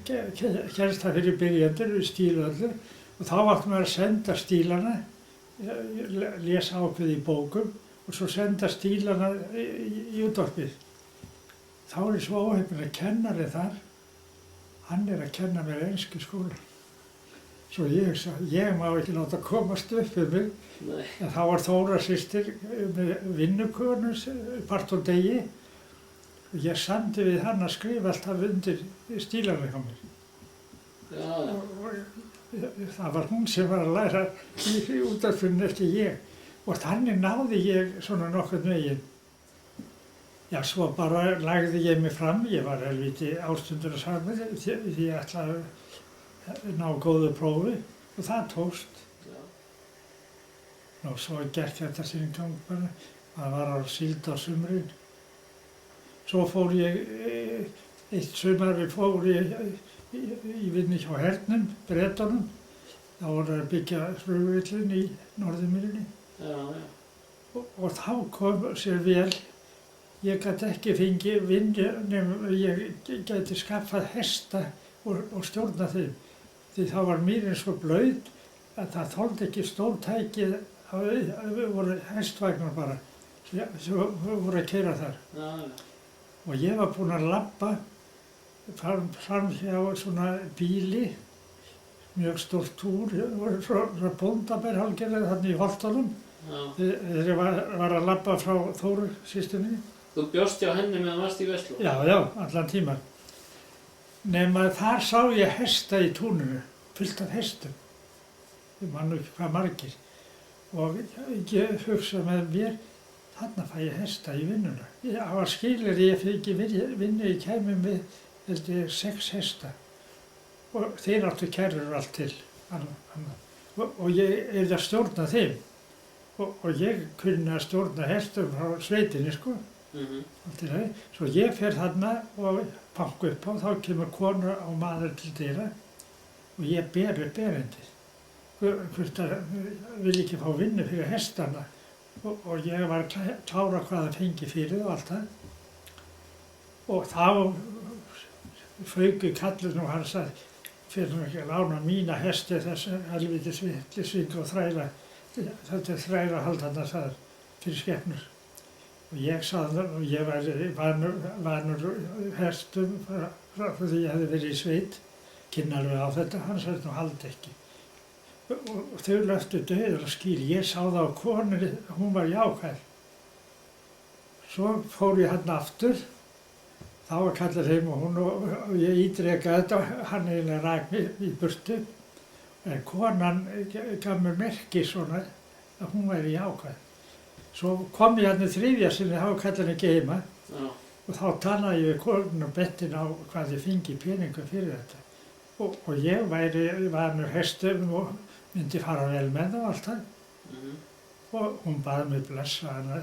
kennsla fyrir byrjendur, stílöldur, og þá áttum við að senda stílana, lesa ákveð í bókum og svo senda stílana í útvarpið. Þá er ég svo óheppinn að kennari þar, hann er að kenna mér ensku í skóla. Svo ég sagði, ég má ekki láta komast upp við mig. Nei. En þá var Þóra systir með vinnukonu part og degi og ég samdi við hann að skrifa alltaf undir stílana hjá mér. Já, Og það var hún sem var að læra í útvarpinu eftir ég. Og þannig náði ég svona nokkurn veginn. Já, svo bara lagði ég mig fram, ég var helvíti ástundur að samið því ég ætlaði að ná góðu prófi og það tókst. já, Og svo gekk þetta sinn gang bara, það var á síld á sumrin. Svo fór ég, eitt sumar fór ég í vinnu hjá hernum, Bretunum. Þá voru að byggja flugvöllinn í Norðurmýrinni. já, Og þá kom sér vel, ég gat ekki fengið vinnu nema ég gæti skaffað hesta og stjórna þeim. Því þá var mýrin svo blauð að það þoldi ekki stórtækið, það voru hestvagnar bara, sem voru að keyra þar. já, Og ég var búinn að labba fram hjá svona bíli, mjög stórt túr, svo bóndabær hálfgerðið þarna í Holtunum. já. Þegar ég var að labba frá Þóru systurni. Þú bjóst hjá henni meðan varst í Versló? Já, allan tíman. Nema þar sá ég hesta í túninu, fullt af hestum. Ég man nú ekki hvað margir. Og ég hugsa með mér, þarna fæ ég hesta í vinnuna. Það var skilyrði, ég fengi vinnu, ég kæmi með, held ég, 6 hesta. Og þeir áttu kærur allt til. Og ég yrði að stjórna þeim. Og ég kunni að stjórna hestum frá sveitinni, sko. Svo ég fer þarna og banka upp á, þá kemur kona og maður til dyra og ég ber upp erindið. Hvort að vil ekki fá vinnu fyrir hestana og ég var að klára hvað það fengi fyrir og allt það. Og þá fauku kallinn og hann sagði, fyrir nú ekki að lána mína hesti þessu helvítis vitleysinga og þræla, þetta er þrælahald þarna sagði fyrir skepnur. Og ég sagði og ég var vanur hestum frá því ég hefði verið í sveit, kynnar við á þetta, hann sagði nú haldi ekki. Og þau löftu dauður að skýr, ég sá það á konunni, hún var jákvæð. Svo fór ég hann aftur, þá var kallað heim og hún og ég ítrekaði þetta, hann eiginlega rak mig í burtu. En konan gaf mér merki svona að hún væri jákvæð. Svo kom ég hérna þriðja sinni, þá var kallinn ekki heima og þá talaði ég við konuna og betti á hvað ég fengi peninga fyrir þetta. Og ég væri vanur hestum og myndi fara vel með það og allt það. Og hún baði mig blessa hana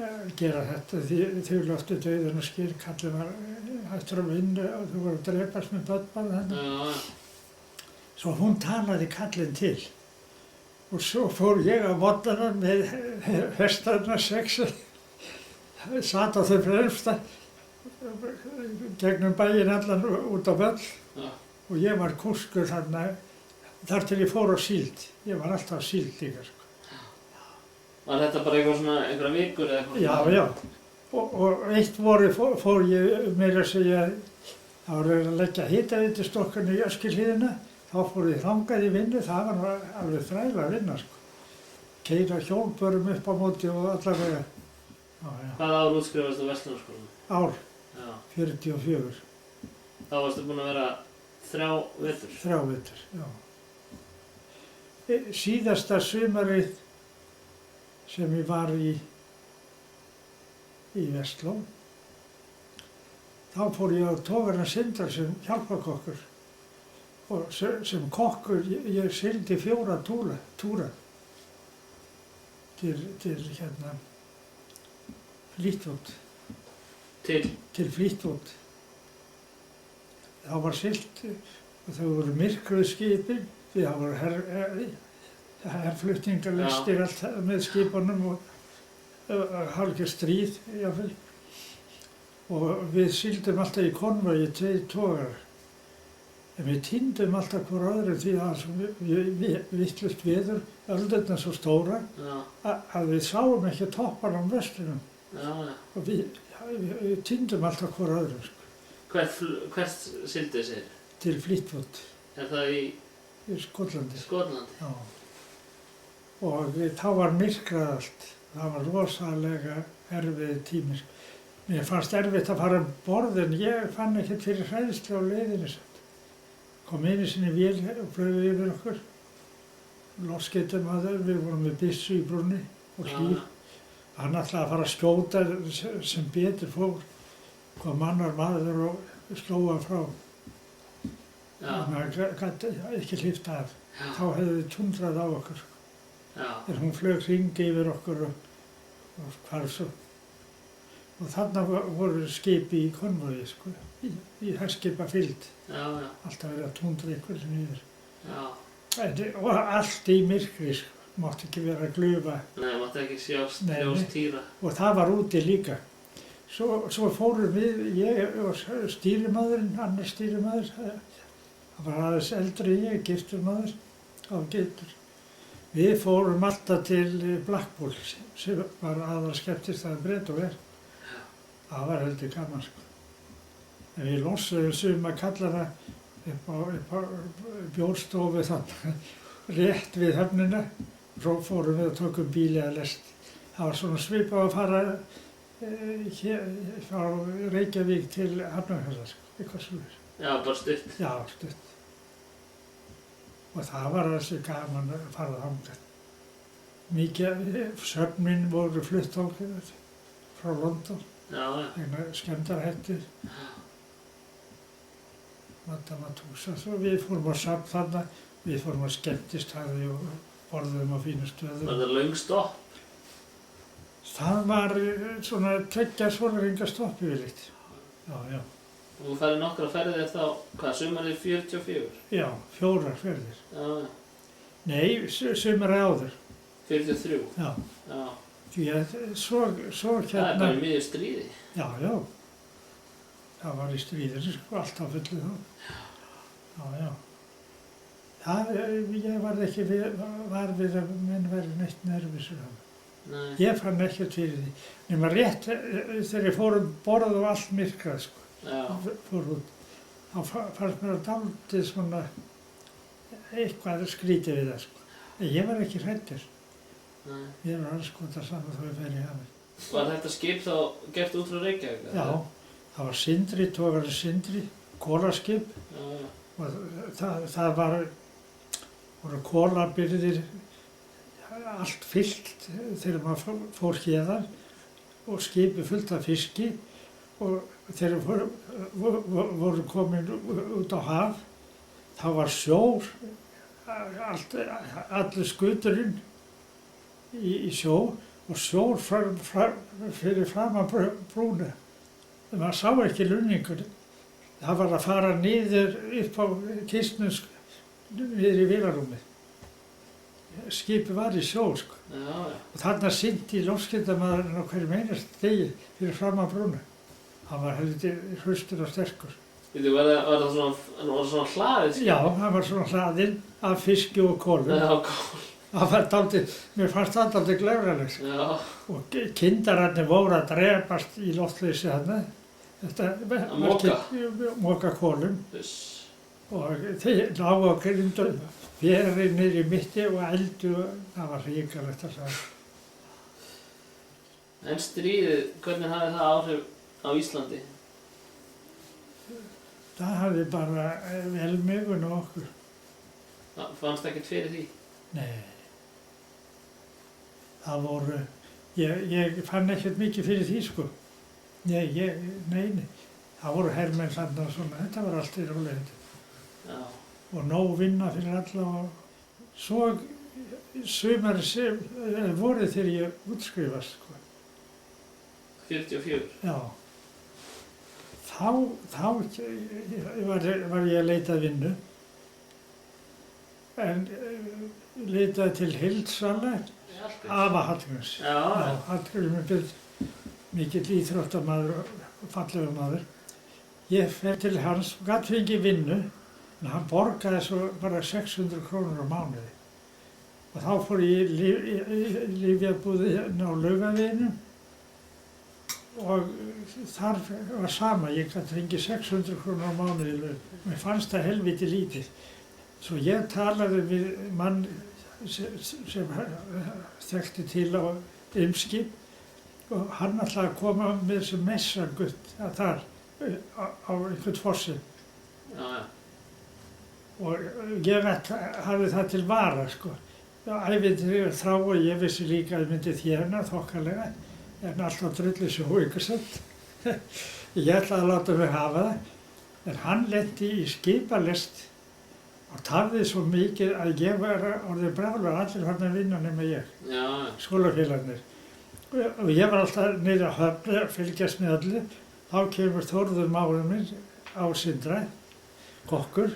að gera þetta því þau löftu dauðan og skýr, kallinn var hættur að vinna og þau voru að drepast með börn þarna. Svo hún talaði kallinn til. Og svo fór ég á mótnana með hestarna 6, sat á þau fremsta, gegnum bæinn allan út á völl og ég var kúskur þarna þar til ég fór á síld. Ég var alltaf á síld líka, sko. Var þetta bara eitthvað svona, einhverja vikur eða eitthvað? Já. Og eitt voru fór ég meira að segja, það var að leggja hitaveitustokkan í Öskjuhlíðina. Þá fór ég þangað í vinnu, það var alveg þræla að vinna, sko. Keyra hjólbörum upp á móti og allavega. Hvaða ár útskrifaðist þú Verslunarskólanum? Ár, Já. 44. Þá varstu búinn að vera 3 vetur? 3 vetur, já. Síðasta sumarið sem ég var í Versló, þá fór ég á togarinn Sindra sem hjálparkokkur. Og sem kokkur, ég sigldi 4 túra til hérna Fleetwood. Til Fleetwood. Það var siglt og þau voru myrkruð skipin því það voru herflutningalistir allt með skipunum og hálfgerð stríð, jáfnvel. Og við sigldum alltaf í konvogi, 2 togarar. En við týndum alltaf hvor öðru því að það var svo vitlaust veður, öldurnar svo stóra, að við sáum ekki toppana á möstrinum. Og við týndum alltaf hvor öðru. Hvert sigldu þið? Til Fleetwood. Er það í Skotlandi? Skotlandi. Já. Og þá var myrkrað allt. Það var rosalega erfiði tímir. Mér fannst erfitt að fara um borð en ég fann ekkert fyrir hræðslu á leiðinni. Kom einu sinni vél og flög yfir okkur. Loftskeytamaður, við vorum með byssu í brúnni og hlýr. Hann ætlaði að fara að skjóta sem betur fór. Kom annar maður og slóða frá. Þannig að gæti ekki hleypt af. Þá hefði þið tundrað á okkur. Þegar hún flög hringi yfir okkur og hvarf svo. Og þarna voru skip í konvogi, sko, í herskipafylgd. Alltaf verið að tundra ykkur niður. Og allt í myrkri, sko, mátti ekki vera að glufa. Nei, mátti ekki sjást ljós týra. Og það var úti líka. Svo fórum við, ég og stýrimaðurinn, annar stýrimaður, það var aðeins eldri ég, giftur maður, ágætur. Við fórum alltaf til Blackpool, sem var aðalskeptistað Breta og verð. Það var heldur gaman, sko. En við losuðum suma kallana upp á bjórstofu þannig, rétt við höfnina. Svo fórum við og tókum bíli að lest. Það var svona svipað að fara frá Reykjavík til Hafnarfjarðar, sko, eitthvað svoleiðis. Já, bara stutt. Já, stutt. Og það var þessi gaman að fara þangað. Mikið söfnin voru flutt frá London. Vegna skemmdarhættir. Madama Tussauds og við fórum á safn þarna, við fórum á skemmtistaði og borðum á fínu stöðum. Var það löng stopp? Það var svona 2 sólarhringa stopp yfirleitt. Já. Og þú færði nokkra ferðir þá, hvað, sumarið 44? Já, 4 ferðir. Nei, sumarið áður. 43? Já. Því að svo hérna... Það er bara í miðju stríði. Já. Það var í stríðinu, sko, alltaf fullu þá. Já. Ég var ekki var við að menn væri neitt nervusur. Ég fann ekkert fyrir því. Nema rétt þegar ég fór um borð og allt myrkrað, sko. Fór út. Þá fannst mér að dálítið svona eitthvað skrítið við það, sko. En ég var ekki hræddur. Ég var anskotað saman þó ég fer í hafið. Var þetta skip þá gert út frá Reykjavík? Já, það var Sindri, togarinn Sindri, kolaskip. Og það voru kolabirgðir allt fyllt þegar maður fór héðan og skipið fullt af fiski og þegar voru komin út á haf þá var sjór, allur skuturinn í sjó og sjór fyrir framan brúna. Maður sá ekki lunningur. Það var að fara niður upp á kistnum niður í vélarrúmið. Skipið var í sjó, sko. Og þarna synti loftskeytamaðurinn á hverjum einasta degi fyrir framan brúna. Hann var heldur hraustur og sterkur. Var það svona hlaðið? Já, hann var svona hlaðinn af fiski og kolum. Það var dálítið, mér fannst það dálítið glöfralegt. Og kindararnir voru að drepast í loftleysi þarna. Að moka kolum. Og þeir lágu á grindu, verið niður í mitti og eldu, það var hrikalegt að segja. En stríðið, hvernig hafði það áhrif á Íslandi? Það hafði bara velmegun á okkur. Fannst ekkert fyrir því? Nei. Það voru, ég fann ekkert mikið fyrir því, sko. Nei. Það voru hermenn þarna og svona, þetta var allt í rólegheit. Og nóg vinna fyrir alla og svo sumarið vorið þegar ég útskrifast, sko. 44? Já. Þá var ég að leita að vinnu en leitaði til Hildsvalla, afa Hallgríms. Já. Hallgrímur Björn, mikill íþróttamaður og fallegur maður. Ég fer til hans og gat fengið vinnu, en hann borgaði svo bara 600 krónur á mánuði. Og þá fór ég í lyfjabúðina á Laugaveginum og þar var sama, ég gat fengið 600 krónur á mánuði í laun. Mér fannst það helviti lítið. Svo ég talaði við mann sem þekkti til á Eimskip og hann ætlaði að koma með sem messagutt þar á einhvern fossin. Já, já. Og ég hafði það til vara, sko. Ævintýri þrá og ég vissi líka að ég myndi þérna þokkalega, en alltaf drullu svo haugasamt. Ég ætlaði að láta mig hafa það, en hann lenti í skipalest og tafði svo mikið að ég var orðið brjálaður, allir hann að vinna nema ég, Já. skólafélagarnir. Og ég var alltaf niður að Höfni að fylgjast með öllu. Þá kemur Þórður mágur minn á Sindra, kokkur,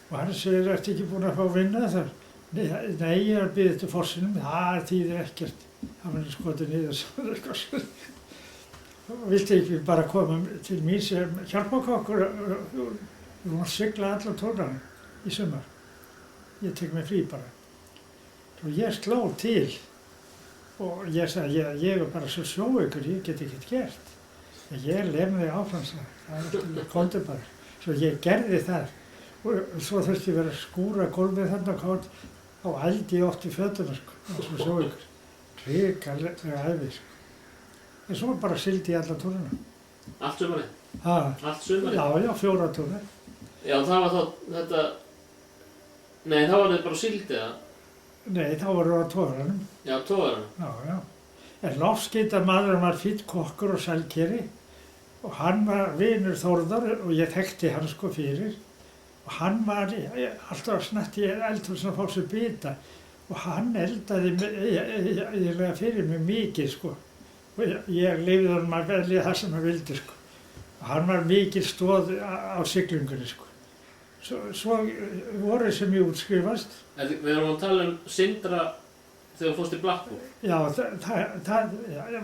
og hann segir, ertu ekki búinn að fá vinna þar? Nei, ég er að bíða eftir fossinum, það þýðir ekkert. Það var skotið niður svona eitthvað. Viltu ekki bara koma til mín sem hjálpakokkur? Við vorum að sigla allar tónana í sumar. Ég tek mig frí bara. Og ég sló til og ég sagði, ég er bara svo sjóveikur, ég get ekkert gert. Ég lemði áfram það komdu bara. Svo ég gerði það. Og svo þurfti ég verið að skúra gólfið þarna og ældi ég oft í fötuna, sko, svo sjóveikur. Hrikalega æfi, sko. En svo bara sigldi ég alla túrina. Allt sumarið? Ha? Allt sumarið? Já, 4 túrar. Já, það var þá þetta... Nei, þá var þið bara síldið það? Nei, þá voru á tóranum. Já, tóranum. Já, já. En loftskeytamaðurinn var fínn kokkur og sælkeri og hann var vinur Þórðar og ég þekkti hann sko fyrir. Og hann var alltaf snett í eldhúsinu að fá sér bita og hann eldaði eiginlega fyrir mig mikið, sko. Og ég leyfði honum að velja það sem hann vildi, sko. Og hann var mikið stoð á siglingunni, sko. Svo voru sem ég útskrifast. Við erum að tala um Sindra þegar þú fórst í Blackpool. Já, það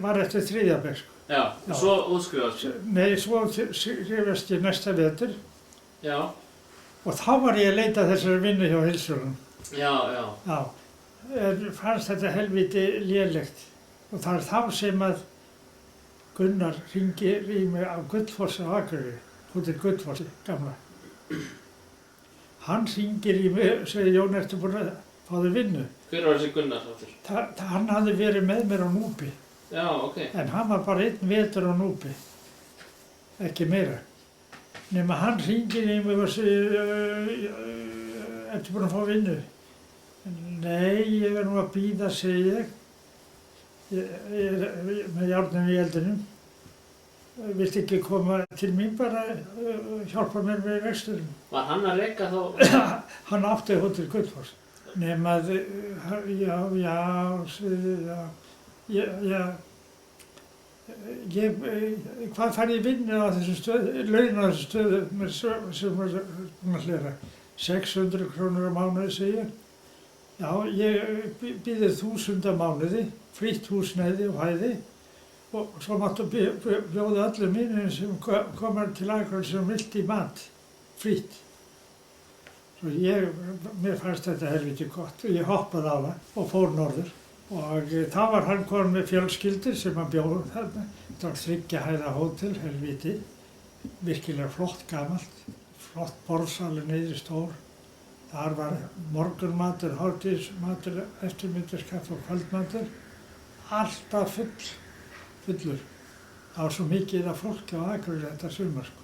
var eftir 3. bekk, sko. Já, svo útskrifast. Nei, svo skrifast ég næsta vetur. Já. Og þá var ég að leita þessari vinnu hjá Heildsölum. Já, já. Já, en fannst þetta helviti lélegt. Og það er þá sem að Gunnar hringir í mig á Gullfossi á Akureyri, hótel Gullfossi, gamla. Hann hringir í mig og segir, Jón, ertu búinn að fá þér vinnu? Hver var þessi Gunnar þáttur? Hann hafði verið með mér á Núpi. Já, ok. En hann var bara 1 vetur á Núpi, ekki meira. Nema hann hringir í mig og segir, ertu búinn að fá vinnu? Nei, ég er nú að bíða, segi ég. Ég er með járnum í eldinum. Viltu ekki koma til mín bara og hjálpa mér með reksturinn? Var hann að reka þá? Hann átti hótel Gullfoss. Nema að, hvað fær ég vinnu á þessum stöðu, laun á þessum stöðu sem var búinn að hlera? 600 krónur á mánuði, segi ég. Já, ég býði 1000 á mánuði, frítt húsnæði og hæði og svo máttu bjóða öllum mínum sem komar til Akureyrar sem vildi mat, frítt. Svo mér fannst þetta helviti gott og ég hoppaði á það og fór norður. Og þá var hann kominn með fjölskyldur sem hann bjóð þarna. Þetta var 3 hæða hótel, helviti, virkilega flott gamalt, flott borðsalur niðri stór. Þar var morgunmatur, hádegismatur, eftirmiðdagskaffi og kvöldmatur. Alltaf fullur. Það var svo mikið af fólki á Akureyri þetta sumar, sko.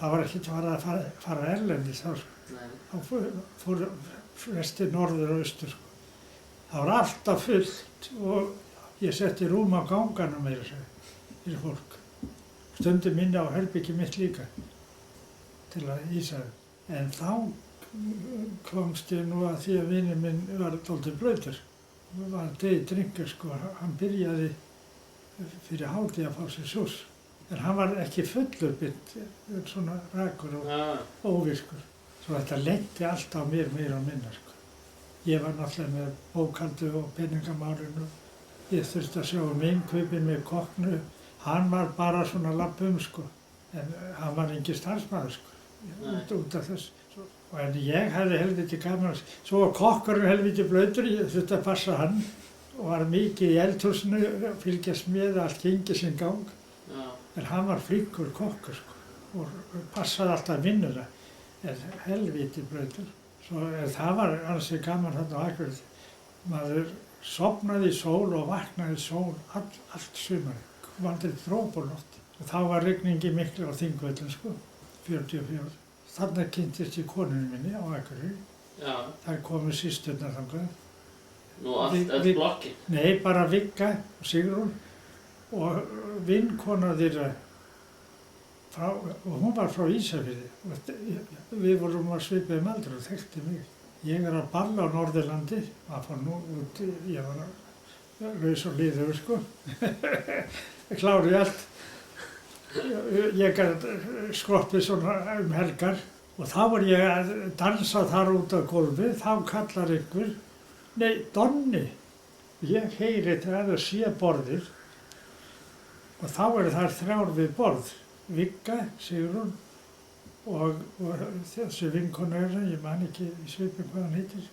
Það var ekkert að fara erlendis þá, sko. Þá fóru flestir norður og austur, sko. Það var alltaf fullt og ég setti rúm á gangana meira fyrir fólk. Stundum minni á herbyggi mitt líka til að hýsa þau. En þá komst ég nú að því að vinur minn var dálítið blautur. Það var drengur, sko. Hann byrjaði fyrir hádegi að fá sér sús. En hann var ekki fullur bytt, svona rakur og óvirkur. Svo þetta leiddi allt á mér meira og minna, sko. Ég var náttúrulega með bókhaldi og peningamálinu. Ég þurfti að sjá innkaupin með kokknu. Hann var bara svona lappum, sko. En hann var engin starfsmaður, sko, út af þess. En ég hefði helviti gaman. Svo var kokkurinn helviti blautur, ég þurfti að passa hann. Og var mikið í eldhúsinu, fylgjast með að allt gengi sinn gang. Já. En hann var flíkur kokkur, sko, og passaði alltaf vinnuna. En helviti blautur. Það var ansi gaman þarna á Akureyri. Maður sofnaði í sól og vaknaði í sól allt sumarið. Vandið drópulótt. Og þá var rigningi miklu á Þingvöllum, sko, 44. Þarna kynntist ég konunni minni á Akureyri. Já. Þær komu systurnar þangað. Nú öll blokkin? Nei, bara Vigga og Sigrún og vinkona þeirra, og hún var frá Ísafirði. Við vorum að svipaðum aldri og þekkti mig. Ég að balla á Norðurlandi, að fá nú út, ég var laus og liður, sko. Klári allt. Ég gat skroppið svona helgar og þá var ég að dansa þar út á gólfi, þá kallar einhver, nei, Donni. Ég heyri það að sé borðið og þá þær 3 við borð, Vigga, Sigrún og þessi vinkona ég man ekki í svipinn hvað hann heitir.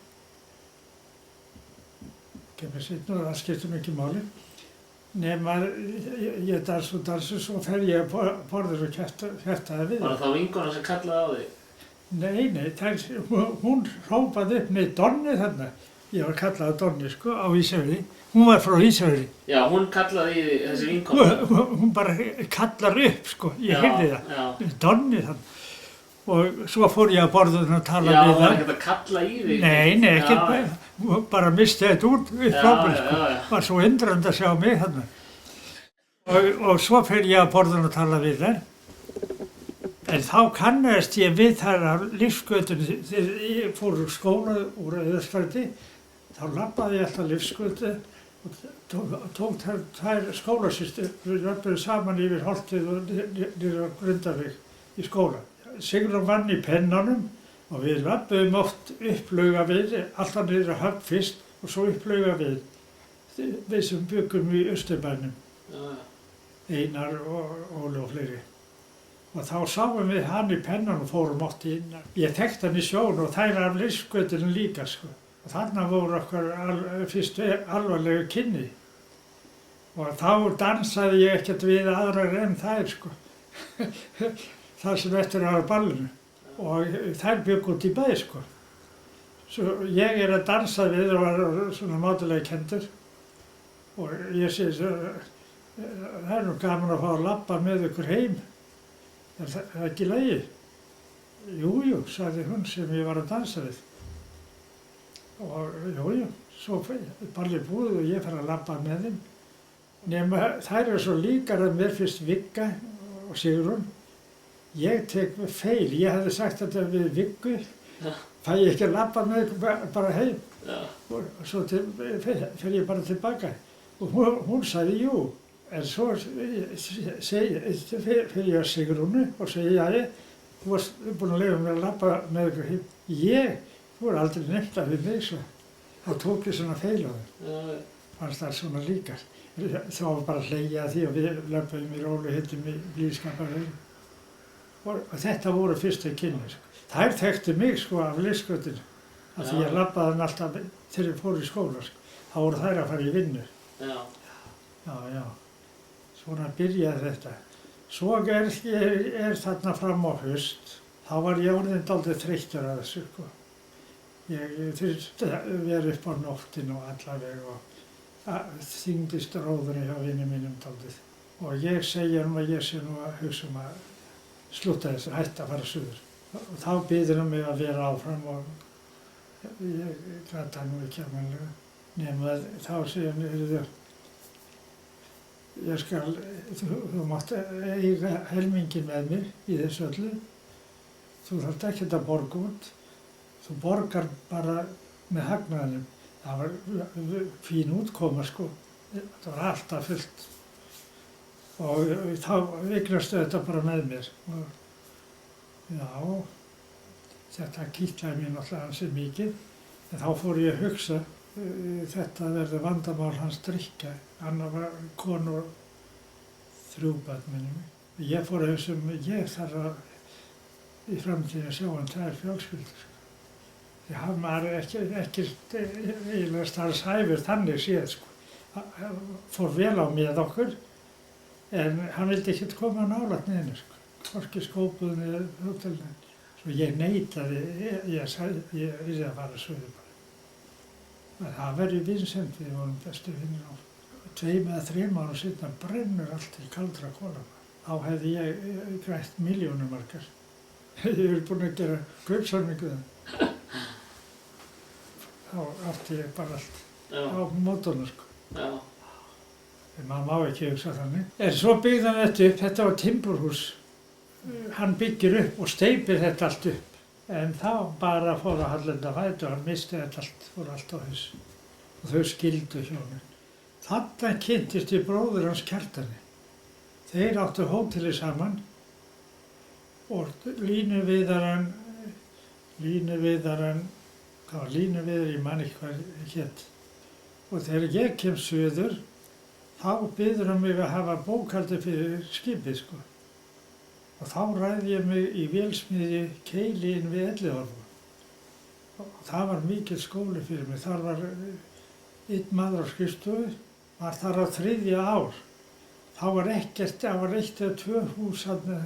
Kemur seinna, það skiptir mikið máli. Nema, ég dansa og dansa, svo fer ég að borður og kjaftaði við. Var það þá vinkona sem kallaði á þig? Nei, hún hrópaði upp, nei, Donni þarna. Ég var kallað Donni, sko, á Ísafirði. Hún var frá Ísafirði. Já, hún kallaði í þessi vinkona? Hún bara kallar upp, sko, ég heyrði það. Já. Donni þarna. Og svo fór ég að borðun og tala við það. Já, það. var ekkert að kalla í þig? Nei, ekki bara misti þetta út upp frá mér, sko. Var svo undrandi að sjá mig þarna. Og svo fer ég að borðun og tala við þær. En þá kannaðist ég við þær af Lífsgötunni. Þegar ég fór úr skóla úr Auðarsfirði, þá labbaði ég alltaf Lífsgötu og tók þær skólasystur. Við löbbuðum saman yfir Holtið og niður á Grundarvík í skóla. Sigrún vann í pennanum og við löbbuðum oft upp Laugaveg, alltaf niður að Höfn fyrst og svo upp Laugaveg. Við sem byggum í Austurbænum, Einar og Óli og fleiri. Og þá sáum við hann í pennanum og fórum oft inn. Ég þekkti hann í sjón og þær af Lífsgötunni líka, sko. Og þarna voru okkar fyrst alvarlegu kynni. Og þá dansaði ég ekkert við aðrar en þær, sko. Það sem eftir að ballinu. Og þær byggu út í bæ, sko. Svo ég að dansa við og var svona mátulega kenndur. Og ég segi, það nú gaman að fá að labba með ykkur heim. Það ekki í lagi? Jú, sagði hún sem ég var að dansa við. Og jú, svo ballið búið og ég fer að labba með þeim. Nema þær svo líkar að mér fyrst Vigga og Sigrún. Ég tek feil, ég hefði sagt þetta við Viggu, fæ ég ekki að labba með ykkur bara heim. Og svo fer ég bara tilbaka. Og hún sagði jú. En svo fer ég að Sigrúnu og segi, jæja, þú varst búin að leyfa mér að labba með ykkur heim. Þú voru aldrei nefnt af við mig, svo. Þá tók ég svona feil á þeim. Fannst það svona líkar. Þá var bara að hlegja að því og við löpum í rólu, hittum í blíðskaparlegin. Og þetta voru fyrstu kynni, sko. Þær þekktu mig, sko, af Lífsgötunni. Af því ég labbaði hann alltaf þegar ég fór í skóla, sko. Þá voru þær að fara í vinnu. Já. Svona byrjaði þetta. Svo er þarna fram á haust. Þá var ég orðinn dálítið þreyttur að þessu, sko. Ég þurfti að vera upp á nóttinu og allaveg og þyngdist róðurinn hjá vinum mínum dálítið. Og ég segi að ég sé nú að hugsa að slúta þessu, hætta að fara suður. Og þá biður hann mig að vera áfram og ég gata nú ekki almennilega. Nema þá segir hann, þú mátt eiga helminginn með mér í þessu öllu. Þú þarft ekkert að borga út. Þú borgar bara með hagnaðinum. Það var fín útkoma, sko. Það var alltaf fullt. Og þá eignastu þetta bara með mér. Og já, þetta kitlaði mér náttúrulega ansi mikið. En þá fór ég að hugsa, þetta verður vandamál hans drykkja. Hann var konu og 3 börn minnum. Ég fór að hugsa ég þarf að í framtíðin að sjá hann 2 fjölskyldur. Því hann var ekkert eiginlega starfshæfur þannig séð, sko. Hann fór vel á með okkur, en hann vildi ekkert koma nálægt neinu, sko. Hvorki skópuðin eða hótelin. Svo ég neitaði, ég vildi að fara suður bara. En það verið vinsæmt, við vorum bestu vinnir á. 2 eða 3 árum seinna brennur allt í kaldra kolana. Þá hefði ég grætt milljónum margar. Ég hef búinn að gera kaupsamningu það. Þá átti ég bara allt á mótornu, sko. Já. En maður má ekki hugsa þannig. En svo byggði hann þetta var timburhús. Hann byggir upp og steypir þetta allt upp. En þá bara fór að hallenda fætur, hann misti þetta allt, fór allt á haus. Og þau skildu hjónin. Þarna kynntist ég bróður hans Kjartani. Þeir áttu hóteli saman og línuviðaran, hvað var línuviðar, ég man ekki hvað hét. Og þegar ég kem suður, þá biður hann mig að hafa bókhaldi fyrir skipið, sko. Og þá ræði ég mig í vélsmiðju Keili inn við Elliðaárvogur. Og það var mikill skóli fyrir mig. Þar var einn maður á skrifstofu, var þar á 3. ár. Þá var ekkert, það var 1 eða 2 hús þarna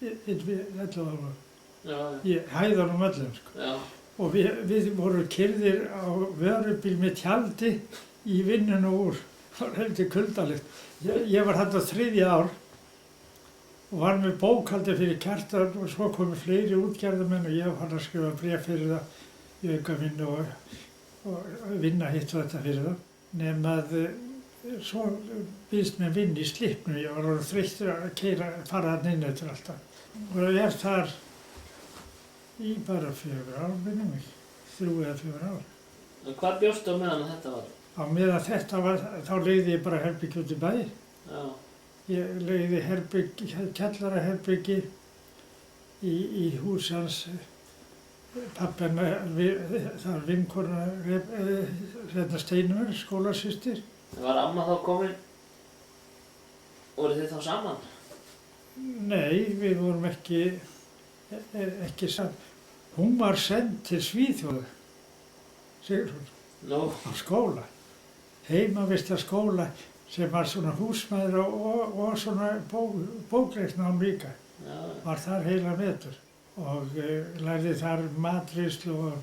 inn við Elliðaárvogur. Í hæðunum öllum, sko. Já. Og við vorum keyrðir á vörubíl með tjaldi í vinnuna úr. Það var heldur kuldalegt. Ég var þarna á 3. ár. Og var með bókhaldi fyrir Kjartan og svo komu fleiri útgerðarmenn og ég var að skrifa bréf fyrir það í aukavinnu og vinna hitt og þetta fyrir það. Nema að svo býðst mér vinn í Slippnum, ég var orðinn þreyttur að fara þarna inn eftir alltaf. Og ég er þar í bara 4 ár, minnum mig, 3 eða 4 ár. Og hvað bjóstu á meðan þetta var? Á meðan þetta var, þá leigði ég bara herbergi út í bæ. Já. Ég leigði kjallaraherbyggi í hús hans pabbi hennar, það var vinkona Steinur, skólasystir. Var amma þá komin? Voruð þið þá saman? Nei, við vorum ekki saman. Hún var send til Svíþjóðar, Sigrún, á skóla, heimavistarskóla, sem var svona húsmæður og svona bókleiknám líka. Já. Var þar heila vetur og lærði þar matreiðslu og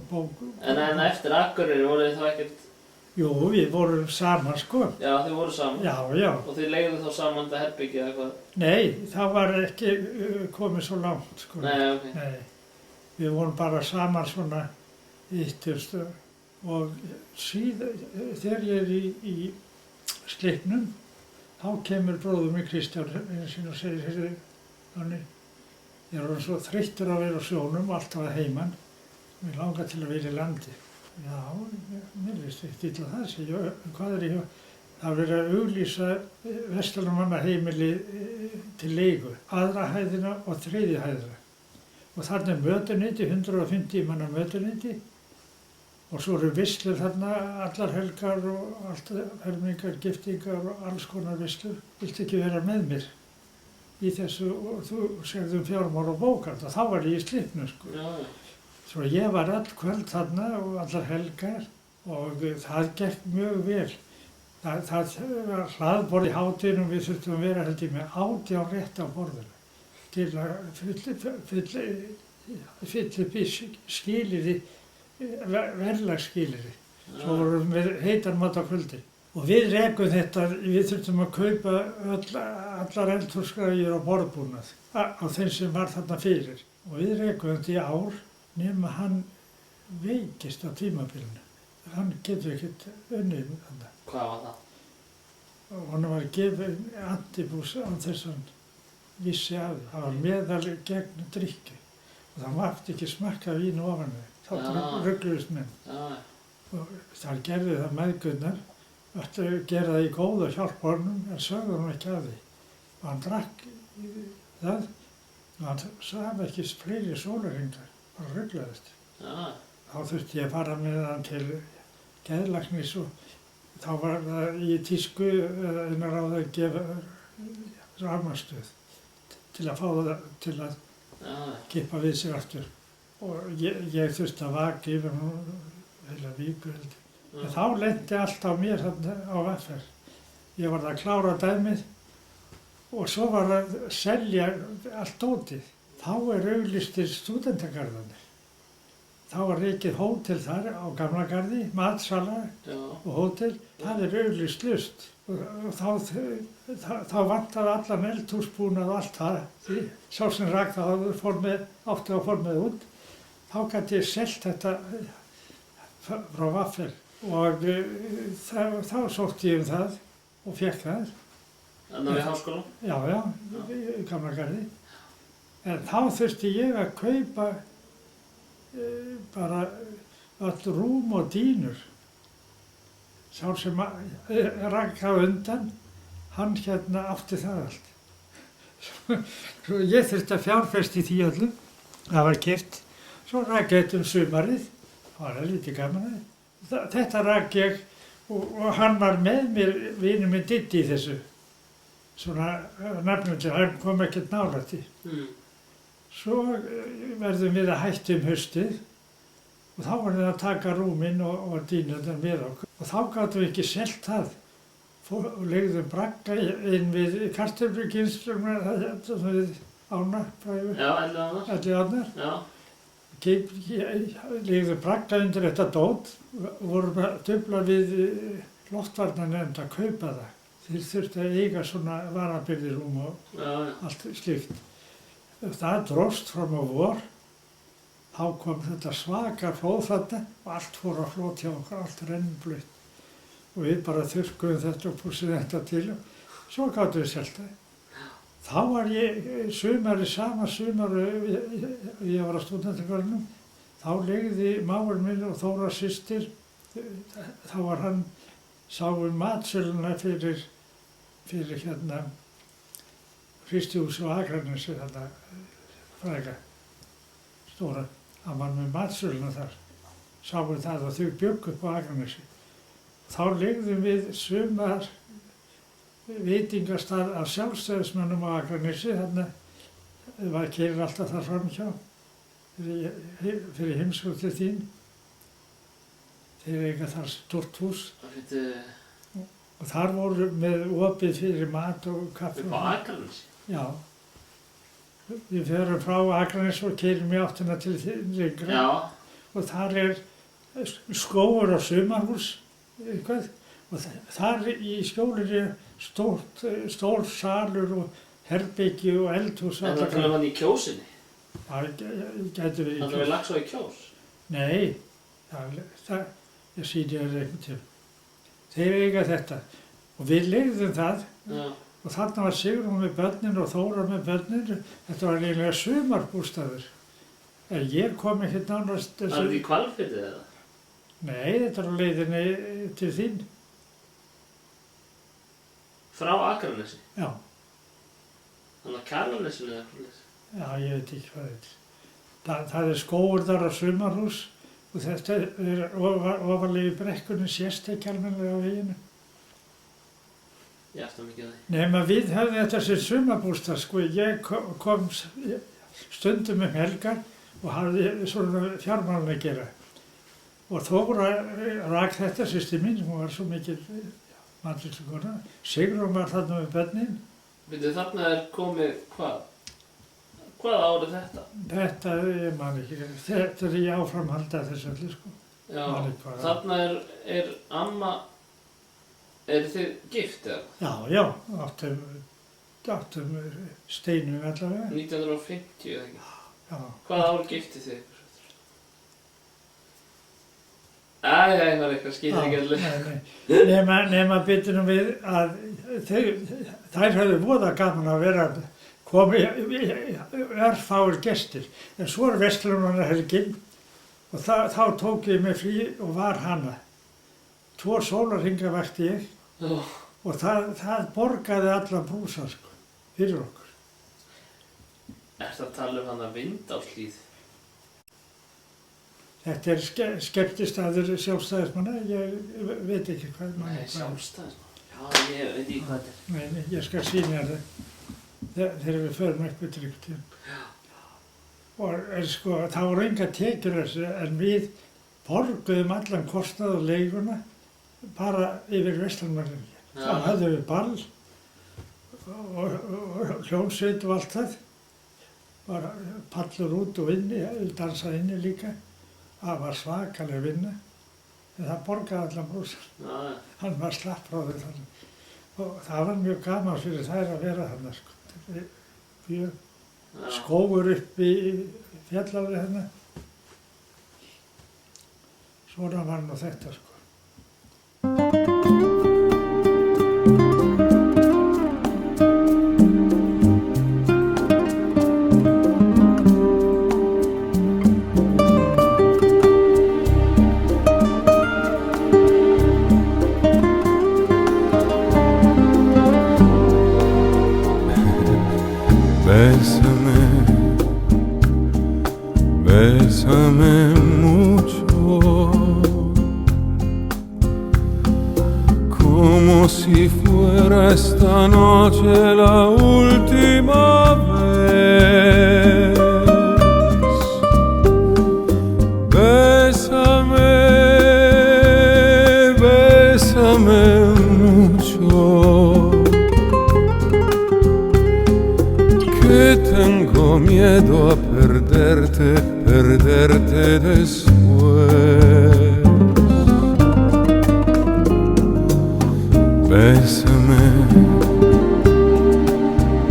bók. En eftir Akureyri voruð þið þá ekkert? Jú, við vorum saman, sko. Já, þið voru saman? Já, já. Og þið leigðu þá saman þetta herbergi eða hvað? Nei, það var ekki komið svo langt, sko. Nei, ok. Nei, við vorum bara saman svona ytturst og síðan, þegar ég er í Slippnum, þá kemur bróður mig Kristján sinn og segir, heyrðu, þannig, ég er orðinn svo þreyttur að vera á sjónum, alltaf að heiman, mér langar til að vera í landi. Já, mér veist ekki illa það, segi ég, hvað er ég? Það verið að auglýsa verslunarmannaheimili til leigu, 2. hæðina og 3. hæðina. Og þarna er mötuneyti, 150 manna mötuneyti. Og svo eru veislur þarna, allar helgar og allt helmingar, giftingar og alls konar veislur. Viltu ekki vera með mér í þessu og þú segði fjármál og bókald og þá var ég í Slippnum, sko. Já. Svo ég var all kvöld þarna og allar helgar og það gekk mjög vel. Það var hlaðborð í hádeginu, við þurftum að vera held ég með 18 rétt á borðinu til að fylla upp í skilyrði, verðlagsskilyrði. Svo vorum við heitan mat á kvöldi. Og við rekum þetta, við þurftum að kaupa allar eldhúsgræjur og borðbúnað á þeim sem var þarna fyrir. Og við rekum þetta í ár nema hann veikist á tímabilinu. Hann getur ekkert unnið með þetta. Hvað var það? Og hann var gefið antibús á þess að hann vissi af það. Það var meðal gegn drykki. Og það mátti ekki smakka vín ofan við. Þá rugluðust menn. Og þar gerði það mæðgurnar. Ættu að gera það í góðu hjálp honum, en sögðu hann ekki af því. Og hann drakk það og hann svaf ekki fleiri sólarhringar. Bara ruglaðist. Það þá þurfti ég að fara með hann til geðlæknis og þá var það í tísku að ráða að gefa rafmagnstöð til að fá það til að kippa við sér aftur. Og ég þurfti að vaka yfir nú heila viku held ég. En þá lenti allt á mér þarna á vegferð. Ég var að klára dæmið og svo var að selja allt dótið. Þá auglýstir stúdentagarðarnir. Þá var rekið hótel þar á Gamlagarði, matsala og hótel. Það auglýst. Og þá vantaði allan eldhúsbúnað og allt það. Því sá sem rak það átti að fór með út. Þá gæti ég selt þetta frá Vaffer. Og þá sótti ég það og fékk það. Þannig við háskóla? Já, í Gamlagarði. En þá þurfti ég að kaupa bara öll rúm og dýnur. Sá sem rak það undan, hann átti það allt. Svo ég þurfti að fjárfesta í því öllu. Það var keypt. Svo rak ég sumarið. Það var lítið gaman að. Þetta rak ég og hann var með mér, vinur minn Diddi í þessu. Svona nafnum til, hann kom ekkert nálægt í. Svo verðum við að hætta haustið og þá var við að taka rúminn og dýnurnar með okkur. Og þá gátum við ekki selt það. Og leigðum bragga inn við kartöflugeymslurnar, við ána, frægur. Já, Elli ánar. Já. Leigðum bragga undir þetta dót og vorum að dufla við loftvarnanefnd að kaupa það. Þeir þurftu að eiga svona varabirgðirúm og allt slíkt. Það dróst fram á vor, þá kom þetta svaka flóð þarna og allt fór að flót hjá okkur, allt rennblautt. Og við bara þurrkuðum þetta og pússuðum þetta til og svo gátum við selt það. Þá var ég sama sumar ég var á stúdentagarðinum, þá leigði mágur minn og Þóra systir, þá var hann sá matsöluna fyrir Frystihús og Akranesi þarna fræga stóra. Hann var með matsöluna þar, sáum það og þau bjuggu upp á Akranesi. Þá leigðum við sumar veitingastað af sjálfstæðismönnum á Akranesi, þannig var keyrir alltaf þar framhjá fyrir heimsóknir þín. Þeir eiga þar stórt hús. Og þar voru með opið fyrir mat og kaffi. Upp á Akranesi? Já. Við ferum frá Akranesi og keyrum í áttina til Ringra. Já. Og þar skógur og sumarhús, eitthvað. Og þar í skjólinu stór salur og herbyggi og eldhús. En það tala hann í Kjósinni? Það gæti við í Kjós. Það við Laxá í Kjós? Nei, ég sýni það einhvern tíma. Þeir eiga þetta og við leigðum það og þarna var Sigrún með börnin og Þóra með börnin. Þetta var eiginlega sumarbústaður. En ég kom ekkert nánast þessu. Það er í Hvalfirði eða? Nei, þetta er á leiðinni til þín. Frá Akranesi? Já. Þannig að Kjalarnesinu eða eitthvað? Já, ég veit ekki hvað þetta er. Það er skógur þar á sumarhús og þetta er ofarlega í brekkunni, sést ekki almennilega á veginu. Ég eftir mikið að því. Nema við höfðum þetta sem sumarbústað, sko. Ég kom stundum helgar og hafði svona fjármálun að gera. Og Þóra rak þetta, systir mín, hún var svo mikil mannfylgkona. Sigrún var þarna með börnin. Byrju, þarna er komið hvað? Hvaða árið þetta? Þetta, ég man ekki, þetta er í áframhaldi af þessu öllu, sko. Já, þarna er amma, eru þið gift eða? Já, áttum Steinu allavega. 1950 eða ekki? Já. Hvaða ár giftið þið ykkur? Það var eitthvað, skýtir ekki allir. Nema byttunum við að þær höfðu voða gaman að vera komið örfáir gestir. En svo verslunarhelgin og þá tók ég mig frí og var hana. 2 sólarhringa vakti ég og það borgaði alla brúsa, sko, fyrir okkur. Ertu að tala um hana Vindáshlíð? Þetta skemmtistaður sjálfstæðismanna, ég veit ekki hvað Nei, sjálfstæðismann. Já, ég veit ekki hvað þetta er. Nei, ég skal sýna þér þegar við förum upp út ríkt. Og sko, það voru enga tekjur þessu, en við borguðum allan kostnað og leiguna bara yfir Vesturmannarvík. Þá höfðum við ball og hljómsveit og allt það. Bara pallur út og inni, dansað inni líka. Það var svakaleg vinna, en það borgaði allan brúsan. Hann var slapp frá því þannig. Og það var mjög gaman fyrir þær að vera þarna, sko. Skógur upp í fjallarið hérna. Svona var nú þetta, sko. Bésame mucho, como si fuera esta noche la última vez. Bésame, bésame mucho, que tengo miedo a perderte después. Bésame,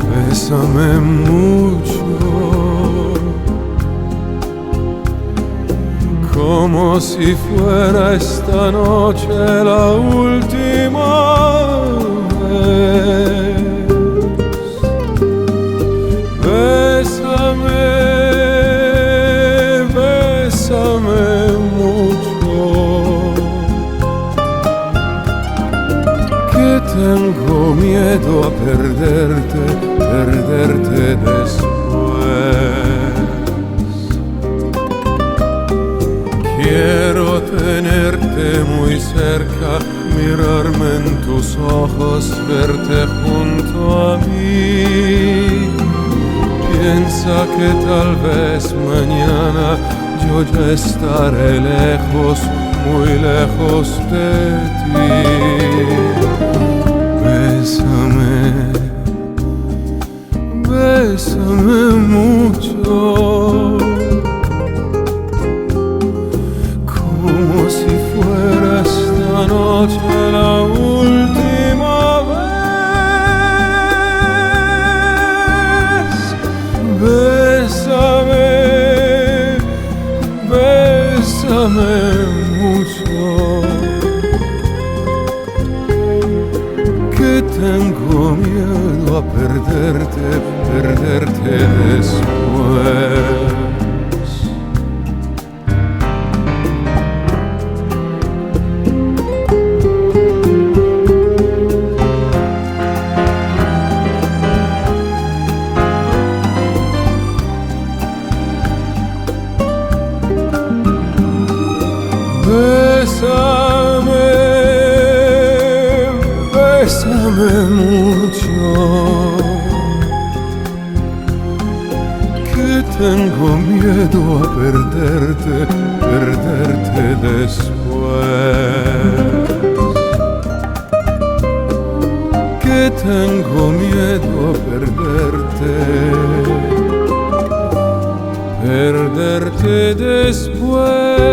bésame mucho, como si fuera esta noche la última vez. Bésame, bésame mucho, que tengo miedo a perderte después. Quiero tenerte muy cerca, mirarme en tus ojos, verte junto a mí. Piensa que tal vez mañana yo ya estaré lejos, muy lejos de ti. Bésame, bésame mucho, como si fuera esta noche la última vez. Bésame, bésame mucho, que tengo miedo a perderte después. Bésame, bésame mucho, que tengo miedo a perderte después. Que tengo miedo a perderte después.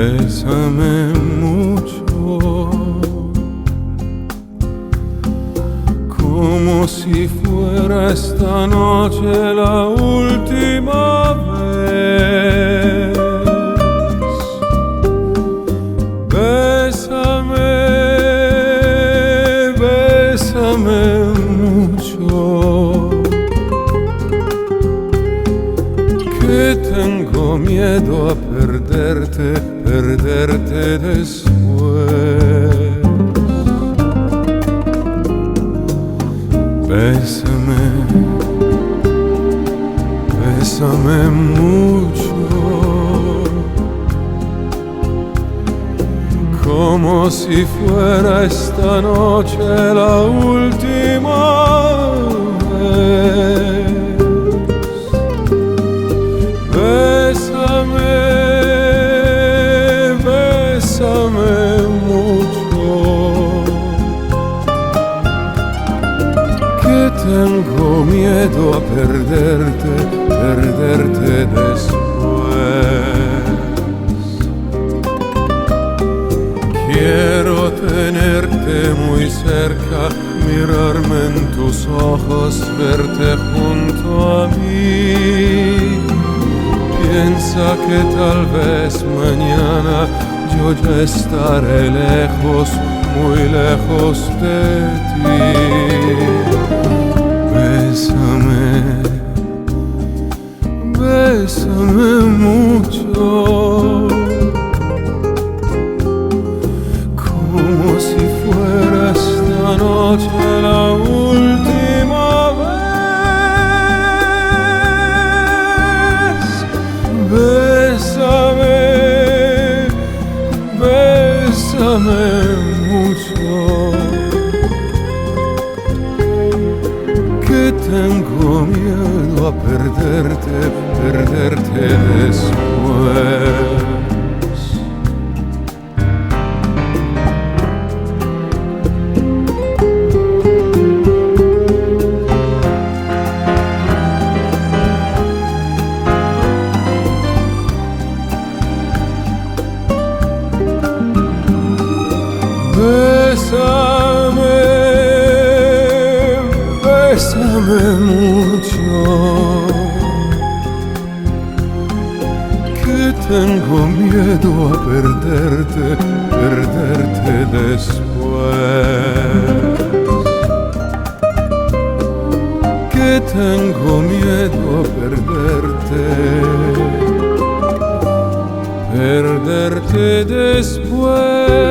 Bésame mucho, como si fuera esta noche la última vez. Bésame, bésame mucho, que tengo miedo a perderte, perderte después. Bésame, bésame mucho, como si fuera esta noche la última vez. Bésame, bésame mucho, que tengo miedo a perderte, perderte después. Quiero tenerte muy cerca, mirarme en tus ojos, verte junto a mí. Piensa que tal vez mañana yo ya estaré lejos, muy lejos de ti. Bésame, bésame mucho, como si fuera esta noche la última vez. Bésame, bésame mucho, que tengo miedo a perderte, perderte después. Bésame, bésame mucho, que tengo miedo a perderte, perderte después. Que tengo miedo a perderte, perderte después.